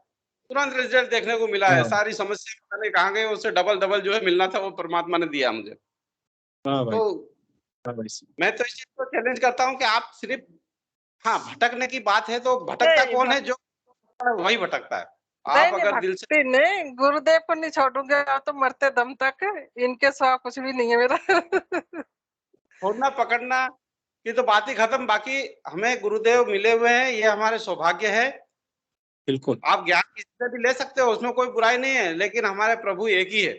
तुरंत रिजल्ट देखने को मिला है। सारी समस्या मैंने कहाँ गई, उससे डबल जो है मिलना था वो परमात्मा ने दिया मुझे। तो मैं तो इस चीज को चैलेंज करता हूँ कि आप सिर्फ, हाँ भटकने की बात है तो भटकता कौन है, जो वही भटकता है। आप अगर दिल से नहीं, गुरुदेव को नहीं छोड़ूंगा तो मरते दम तक, इनके सिवा कुछ भी नहीं है मेरा। छोड़ना पकड़ना की तो बात ही खत्म। बाकी हमें गुरुदेव मिले हुए हैं, ये हमारे सौभाग्य है। बिल्कुल, आप ज्ञान किसी से भी ले सकते हो, उसमें कोई बुराई नहीं है, लेकिन हमारे प्रभु एक ही है।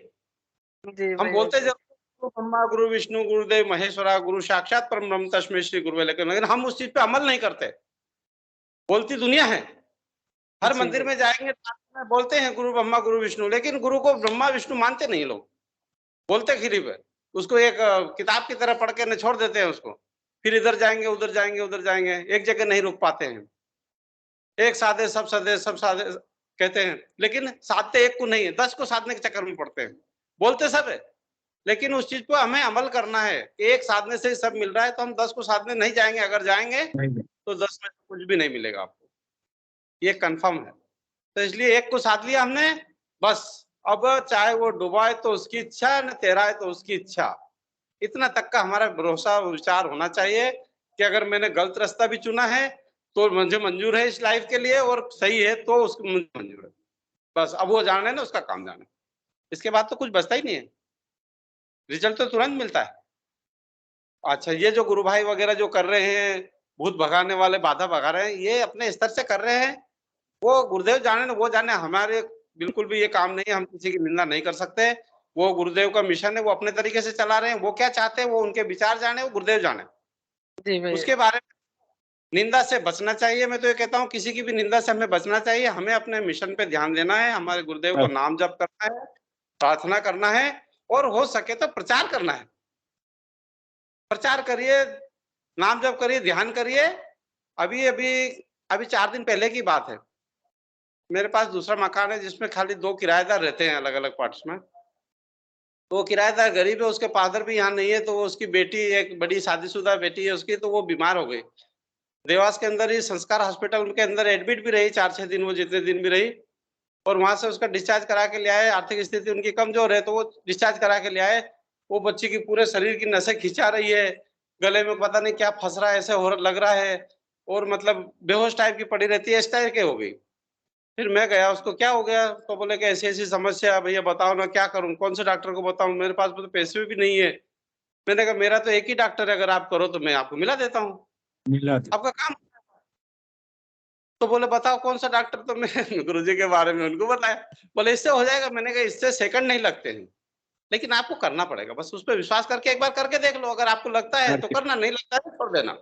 हम बोलते जरूर गुरु ब्रह्मा गुरु विष्णु गुरुदेव महेश्वरा गुरु साक्षात परम ब्रह्म तस्मै श्री गुरुवे, लेकिन हम उस चीज पे अमल नहीं करते। बोलती दुनिया है, हर मंदिर में जाएंगे बोलते हैं गुरु ब्रह्मा गुरु विष्णु, लेकिन गुरु को ब्रह्मा विष्णु मानते नहीं लोग, बोलते खिरीब है। उसको एक किताब की तरह पढ़ के न छोड़ देते हैं उसको, फिर इधर जाएंगे उधर जाएंगे उधर जाएंगे, एक जगह नहीं रुक पाते हैं। एक साधे सब साधे कहते हैं, लेकिन साधते एक को नहीं है, 10 को साधने के चक्कर में पड़ते हैं। बोलते सब है, लेकिन उस चीज पर हमें अमल करना है। एक साधने से ही सब मिल रहा है तो हम 10 को साधने नहीं जाएंगे। अगर जाएंगे तो 10 में कुछ भी नहीं मिलेगा आपको, ये कंफर्म है। तो इसलिए एक को साध लिया हमने, बस अब चाहे वो डूबा है तो उसकी इच्छा, न तेरा है तो उसकी इच्छा। इतना तक का हमारा भरोसा विचार होना चाहिए कि अगर मैंने गलत रास्ता भी चुना है तो मुझे मंजूर है इस लाइफ के लिए, और सही है तो उसको मुझे मंजूर है। बस अब वो जाने ना, उसका काम जाने, इसके बाद तो कुछ बचता ही नहीं है। रिजल्ट तो तुरंत मिलता है। अच्छा, ये जो गुरु भाई वगैरह जो कर रहे हैं, भूत भगाने वाले बाधा भगा रहे हैं, ये अपने स्तर से कर रहे हैं, वो गुरुदेव जाने ना, वो जाने। हमारे बिल्कुल भी ये काम नहीं है, हम किसी की निंदा नहीं कर सकते। वो गुरुदेव का मिशन है, वो अपने तरीके से चला रहे हैं, वो क्या चाहते हैं वो उनके विचार जाने, वो गुरुदेव जाने। उसके बारे में निंदा से बचना चाहिए। मैं तो ये कहता हूँ किसी की भी निंदा से हमें बचना चाहिए। हमें अपने मिशन पे ध्यान देना है, हमारे गुरुदेव को नाम जप करना है, प्रार्थना करना है, और हो सके तो प्रचार करना है। प्रचार करिए, नाम जप करिए, ध्यान करिए। अभी 4 दिन पहले की बात है, मेरे पास दूसरा मकान है जिसमें खाली 2 किराएदार रहते हैं अलग अलग पार्ट्स में। तो वो किराएदार गरीब है, उसके फादर भी यहाँ नहीं है, तो वो उसकी बेटी, एक बड़ी शादीशुदा बेटी है उसकी, तो वो बीमार हो गई। देवास के अंदर ही संस्कार हॉस्पिटल के अंदर एडमिट भी रही 4-6 दिन, वो जितने दिन भी रही, और वहां से उसका डिस्चार्ज करा के ले आए। आर्थिक स्थिति उनकी कमजोर है, तो वो डिस्चार्ज करा के ले आए। वो बच्ची की पूरे शरीर की नसें खिंचा रही है, गले में पता नहीं क्या फंस रहा है, ऐसे हो लग रहा है, और मतलब बेहोश टाइप की पड़ी रहती है, इस टाइप के हो गई। फिर मैं गया, उसको क्या हो गया, तो बोले कि ऐसी ऐसी समस्या है, भैया बताओ ना क्या करूं, कौन से डॉक्टर को बताऊं, मेरे पास तो पैसे भी नहीं है। मैंने कहा मेरा तो एक ही डॉक्टर है, अगर आप करो तो मैं आपको मिला देता हूँ, मिला दे। आपका काम। तो बोले बताओ कौन सा डॉक्टर, तो मैं गुरुजी के बारे में उनको बताया। बोले इससे हो जाएगा। मैंने कहा इससे सेकंड नहीं लगते हैं, लेकिन आपको करना पड़ेगा, बस उस पर विश्वास करके एक बार करके देख लो, अगर आपको लगता है तो करना, नहीं लगता है तो छोड़ देना।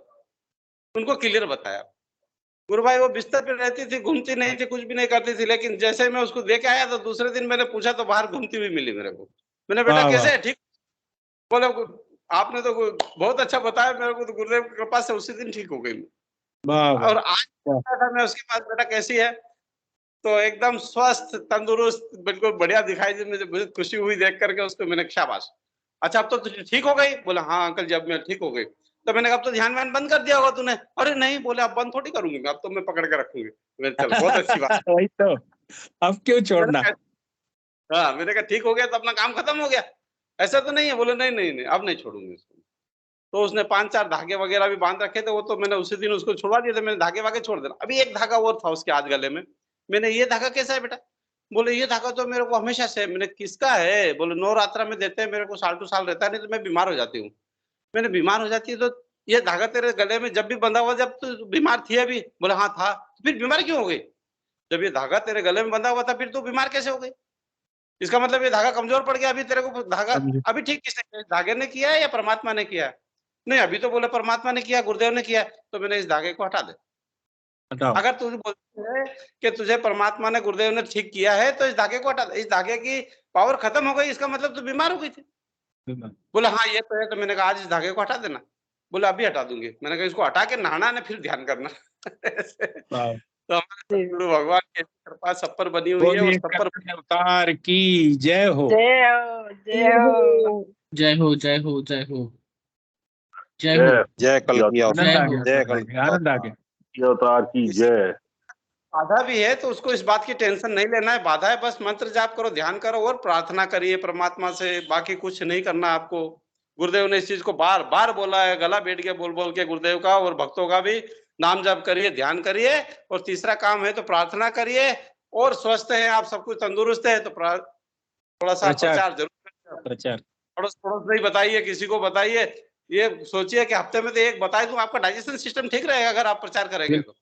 उनको क्लियर बताया। गुरु भाई वो बिस्तर पे रहती थी, घूमती नहीं थी, कुछ भी नहीं करती थी, लेकिन जैसे मैं उसको देके आया तो दूसरे दिन मैंने पूछा तो बाहर घूमती हुई मिली मेरे को। मैंने बेटा वाह, कैसे है, ठीक? बोले आपने तो बहुत अच्छा बताया मेरे को, तो गुरुदेव की कृपा से उसी दिन ठीक हो गई। वाह, वाह। और आज था मैं उसके पास, बेटा कैसी है, तो एकदम स्वस्थ तंदुरुस्त बिल्कुल बढ़िया दिखाई दी। मुझे खुशी हुई देख करके उसको। मैंने कहा शाबाश, अच्छा अब तो तुझे ठीक हो गई? बोला हाँ अंकल, जब मैं ठीक हो गई। तो मैंने कहा अब तो ध्यान व्यान बंद कर दिया होगा तूने? अरे नहीं, बोले अब बंद थोड़ी करूंगी मैं, अब तो मैं पकड़ के रखूंगी। मैंने चल बहुत अच्छी बात। वही तो, अब क्यों छोड़ना। हाँ मैंने कहा ठीक हो गया तो अपना काम खत्म हो गया, ऐसा तो नहीं है? बोले नहीं नहीं नहीं, अब नहीं छोड़ूंगी इसको। तो उसने 5-4 धागे वगैरह भी बांध रखे थे, वो तो मैंने उसी दिन उसको छुड़वा दिए थे। मैंने धागे वागे छोड़ देना। अभी एक धागा और था उसके आज गले में। मैंने ये धागा कैसा है बेटा? बोले ये धागा तो मेरे को हमेशा से। मैंने किसका है? बोले नवरात्रा में देते हैं मेरे को, साल टू साल रहता है, नहीं तो मैं बीमार हो जाती हूँ। मैंने बीमार हो जाती है तो ये धागा तेरे गले में जब भी बंधा हुआ, जब तू बीमार थी अभी? बोले हाँ था। फिर बीमार क्यों हो गई? जब ये धागा तेरे गले में बंधा हुआ था फिर तू बीमार कैसे हो गई? इसका मतलब ये धागा कमजोर पड़ गया, अभी तेरे को धागा अभी ठीक किसने किया? धागे ने किया है या परमात्मा ने किया है? नहीं अभी तो बोले परमात्मा ने किया, गुरुदेव ने किया। तो मैंने इस धागे को हटा दे। अगर तू बोलती है कि तुझे परमात्मा ने, गुरुदेव ने ठीक किया है, तो इस धागे को हटा दे। इस धागे की पावर खत्म हो गई, इसका मतलब तू बीमार हो गई थी। बोला हाँ ये तो है। तो मैंने कहा आज इस धागे को हटा देना। बोला अभी हटा दूंगी। मैंने कहा इसको हटा के नहाना है, फिर ध्यान करना। तो हमारे गुरु भगवान की कृपा सब पर बनी हुई है, और सब पर अवतार की जय हो। जय हो, जय हो, जय हो, जय हो, जय हो, जय हो, जय कलकी आनंद आ गया। अवतार की जय। बाधा भी है तो उसको इस बात की टेंशन नहीं लेना है। बाधा है, बस मंत्र जाप करो, ध्यान करो और प्रार्थना करिए परमात्मा से, बाकी कुछ नहीं करना आपको। गुरुदेव ने इस चीज को बार बार बोला है, गला बैठ के बोल बोल के गुरुदेव का और भक्तों का भी। नाम जाप करिए, ध्यान करिए, और तीसरा काम है तो प्रार्थना करिए। और स्वस्थ है आप, सब कुछ तंदुरुस्त है तो थोड़ा सा प्रचार जरूर करिए। प्रचार पड़ोस पड़ोस नहीं बताइए, किसी को बताइए। ये सोचिए कि हफ्ते में तो एक बताए तो आपका डाइजेशन सिस्टम ठीक रहेगा अगर आप प्रचार करेंगे तो।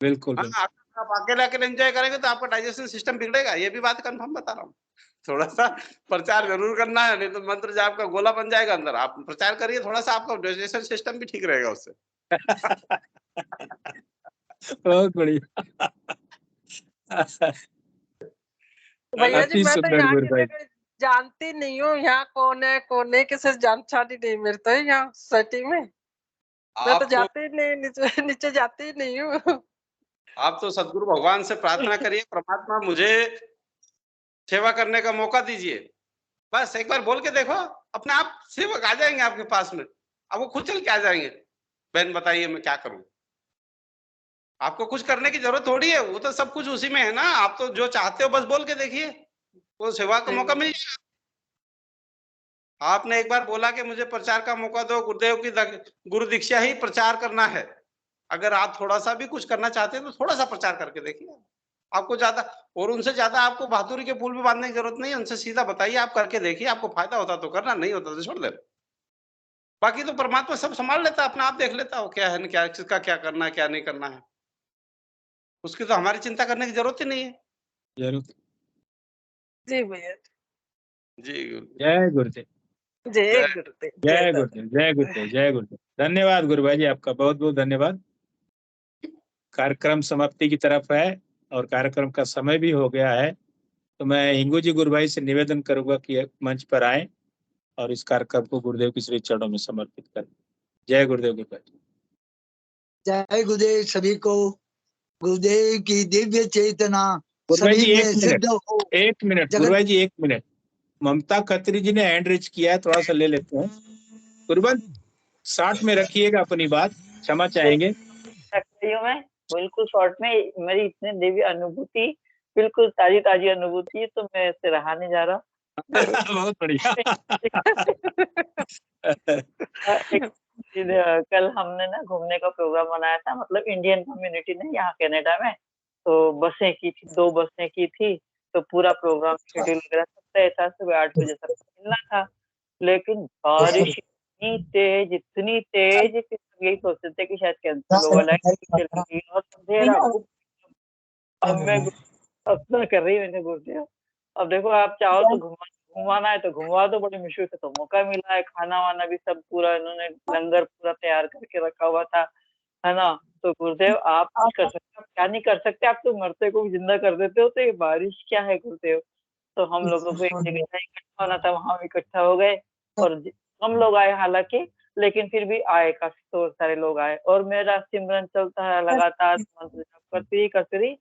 बिल्कुल। हाँ, आप अकेले अकेले एंजॉय करेंगे तो आपका डाइजेशन सिस्टम बिगड़ेगा, ये भी बात कंफर्म बता रहा हूँ। थोड़ा सा प्रचार जरूर करना है, नहीं तो मंत्र जाप का गोला बन जाएगा अंदर। आप प्रचार करिए थोड़ा सा, आपका डाइजेशन सिस्टम भी ठीक रहेगा उससे। बहुत बढ़िया। भैया जी मैं तो सुंदर यहाँ गुरु की भाई। जगह जानती नहीं हूँ, यहाँ कौन है कौन नहीं, किसी से जानचानी नहीं मेरे तो यहाँ सोसाइटी में। मैं तो जाती ही नहीं, नीचे नीचे जाती ही नहीं हूँ। आप तो सदगुरु भगवान से प्रार्थना करिए, परमात्मा मुझे सेवा करने का मौका दीजिए। बस एक बार बोल के देखो, अपने आप सेवक आ जाएंगे आपके पास में। अब वो खुद चल के आ जाएंगे, बहन बताइए मैं क्या करूं। आपको कुछ करने की जरूरत थोड़ी है, वो तो सब कुछ उसी में है ना। आप तो जो चाहते हो बस बोल के देखिए, वो सेवा का मौका मिल जाएगा। आपने एक बार बोला कि मुझे प्रचार का मौका दो, गुरुदेव की गुरु दीक्षा ही प्रचार करना है। अगर आप थोड़ा सा भी कुछ करना चाहते हैं तो थोड़ा सा प्रचार करके देखिए। आपको ज्यादा और उनसे ज्यादा आपको बहादुरी के फूल भी बांधने की जरूरत नहीं है। उनसे सीधा बताइए, आप करके देखिए, आपको फायदा होता तो करना, नहीं होता तो छोड़ दे। बाकी तो परमात्मा सब संभाल लेता है, अपना आप देख लेता है क्या है, क्या किसका क्या करना है क्या नहीं करना है। उसकी तो हमारी चिंता करने की जरूरत ही नहीं है। जरूर। जी भैया जी जय गुरुदेव, जय गुरुदेव, जय गुरुदेव, जय गुरुदेव, जय गुरुदेव। धन्यवाद गुरु भाई जी, आपका बहुत बहुत धन्यवाद। कार्यक्रम समाप्ति की तरफ है और कार्यक्रम का समय भी हो गया है, तो मैं हिंगू जी गुरु भाई से निवेदन करूंगा कि मंच पर आए और इस कार्यक्रम को गुरुदेव के श्री चरणों में समर्पित करें। जय गुरुदेव गुरु भाई। जय गुरुदेव सभी को। गुरुदेव की दिव्य चेतना गुरु भाई सभी जी में सिद्ध हो। एक मिनट गुरु भाई जी, एक मिनट। ममता खत्री जी ने हैंड रेज किया है, थोड़ा सा ले लेते हैं। गुरुबन 60 में रखिएगा अपनी बात, क्षमा चाहेंगे। मैं बिल्कुल शॉर्ट में, मेरी इतनी देवी अनुभूति, बिल्कुल ताजी ताजी अनुभूति, तो मैं इससे रहा नहीं जा रहा। बहुत बढ़िया। कल हमने ना घूमने का प्रोग्राम बनाया था, मतलब इंडियन कम्युनिटी ने यहाँ कनाडा में, तो बसें की थी, 2 बसें की थी, तो पूरा प्रोग्राम शेड्यूल वगैरह सब तय था, सुबह 8 बजे तक मिलना था। लेकिन बारिश इतनी तेज कि सब यही सोचते थे कि शायद कैंसिल होगा, लाइट चली गई और अंधेरा। अब मैं अपना कर रही मैंने गुरुदेव, अब देखो आप चाहो तो घुमाना है तो घुमा दो, बड़ी मुश्किल से तो मौका मिला है। खाना वाना भी सब पूरा इन्होंने लंगर पूरा तैयार करके रखा हुआ था, है ना। तो गुरुदेव आप कुछ कर सकते हो, क्या नहीं कर सकते, आप तो मरते को भी जिंदा कर देते हो, तो ये बारिश क्या है गुरुदेव। तो हम लोगों को एक जगह इकट्ठा होना था, वहां इकट्ठा हो गए और हम लोग आए हालांकि, लेकिन फिर भी आए, काफी तो सारे लोग आए और मेरा सिमरन चलता है लगातार, मंत्र करती रही।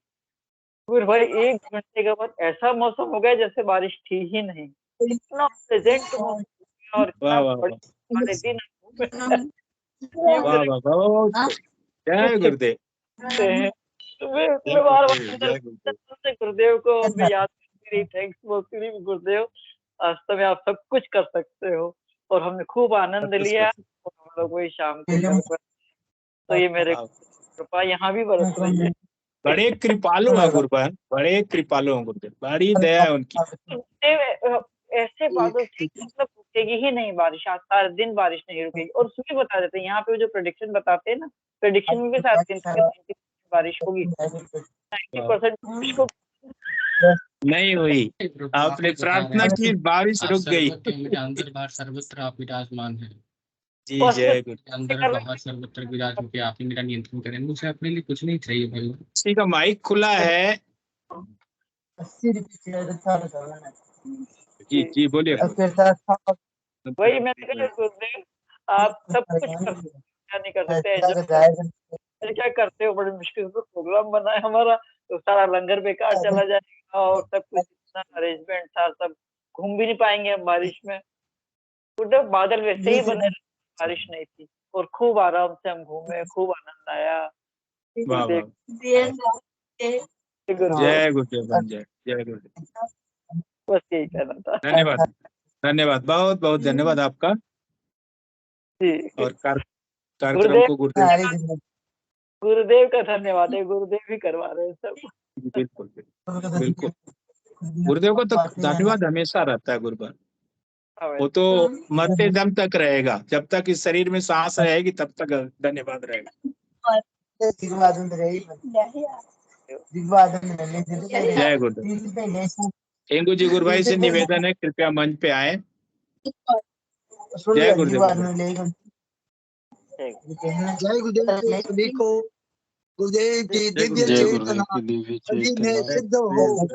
फिर भाई 1 घंटे के बाद ऐसा मौसम हो गया जैसे बारिश थी ही नहीं, इतना प्लेजेंट मौसम और इतना बड़े दिन। जय गुरुदेव। मैं बार-बार गुरुदेव को मैं याद करती रही, थैंक्स बोलती रही, गुरुदेव वास्तव में आप सब कुछ कर सकते हो। और हमने खूब आनंद लिया और हम लोग वही शाम को, तो ये मेरे कृपा यहाँ भी बरस रही है। बड़े कृपालु है गुरुबन, बड़े कृपालु हैं गुरुदेव, बड़ी दया है उनकी। ऐसे बादल मतलब रुकेगी ही नहीं बारिश, आज सारा दिन बारिश नहीं रुकेगी। और उसमें बता देते हैं यहाँ पे जो प्रेडिक्शन बताते हैं ना, प्रेडिक्शन में भी 7 दिन तक बारिश होगी, 90% बारिश को नहीं हुई। आपने प्रार्थना की, बारिश रुक गई। अंदर बाहर सर्वत्र आप विराजमान हैं। जी जय गुरु। अंदर बाहर सर्वत्र विराजमान के आप ही मेरा नियंत्रण करें, मुझे अपने लिए कुछ नहीं चाहिए भाई। किसी का माइक खुला है? जी बोलिए। वही मैंने कहा गुरुदेव आप सब कुछ क्या नहीं कर सकते, क्या करते हो, बड़ी मुश्किल से प्रोग्राम बना है हमारा, तो सारा लंगर बेकार चला जाएगा और सब कुछ इतना अरेंजमेंट था, सब घूम भी नहीं पाएंगे हम बारिश में। गुरुदेव बादल वैसे ही बने, बारिश नहीं थी और खूब आराम से हम घूमे, खूब आनंद आया। जय गुरुदेव, जय गुरुदेव। बस यही कहना था। धन्यवाद, धन्यवाद, बहुत बहुत धन्यवाद आपका। और कार्यक्रम को गुरुदेव का धन्यवाद है, गुरुदेव ही करवा रहे हैं सब। बिल्कुल बिल्कुल, गुरुदेव को तो धन्यवाद हमेशा रहता है गुरुदेव, वो तो मरते दम तक रहेगा, जब तक इस शरीर में सांस रहेगी तब तक धन्यवाद रहेगा। जय गुरुदेव। हेंगू जी गुरु भाई से निवेदन है, कृपया मंच पे आए। जय गुरुदेव। जय गुरुदेव सभी को, गुरुदेव की दिव्य चेतना सभी में सिद्ध हो,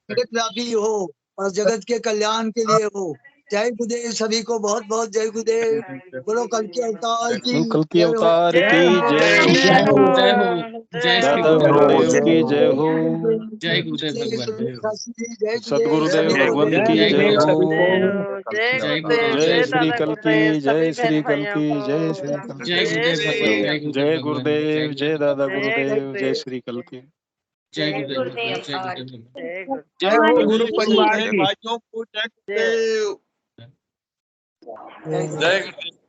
जगत व्यापी हो और जगत के कल्याण के लिए हो। जय गुरुदेव सभी को, बहुत बहुत जय गुरुदेव। बोलो कल के अवतार की, कल की अवतार की जय हो, जय दादा गुरुदेव की जय हो, जय गुरुदेव भगवान, सदगुरुदेव भगवंत की जय हो, जय श्री कल की, जय श्री कल की, जय श्री कल की, जय गुरुदेव, जय दादा गुरुदेव, जय श्री कल की। जय गुरुदेव, जय हो गुरु परिवार की। भाइयों को जय गुरुदेव, जय गुरुदेव।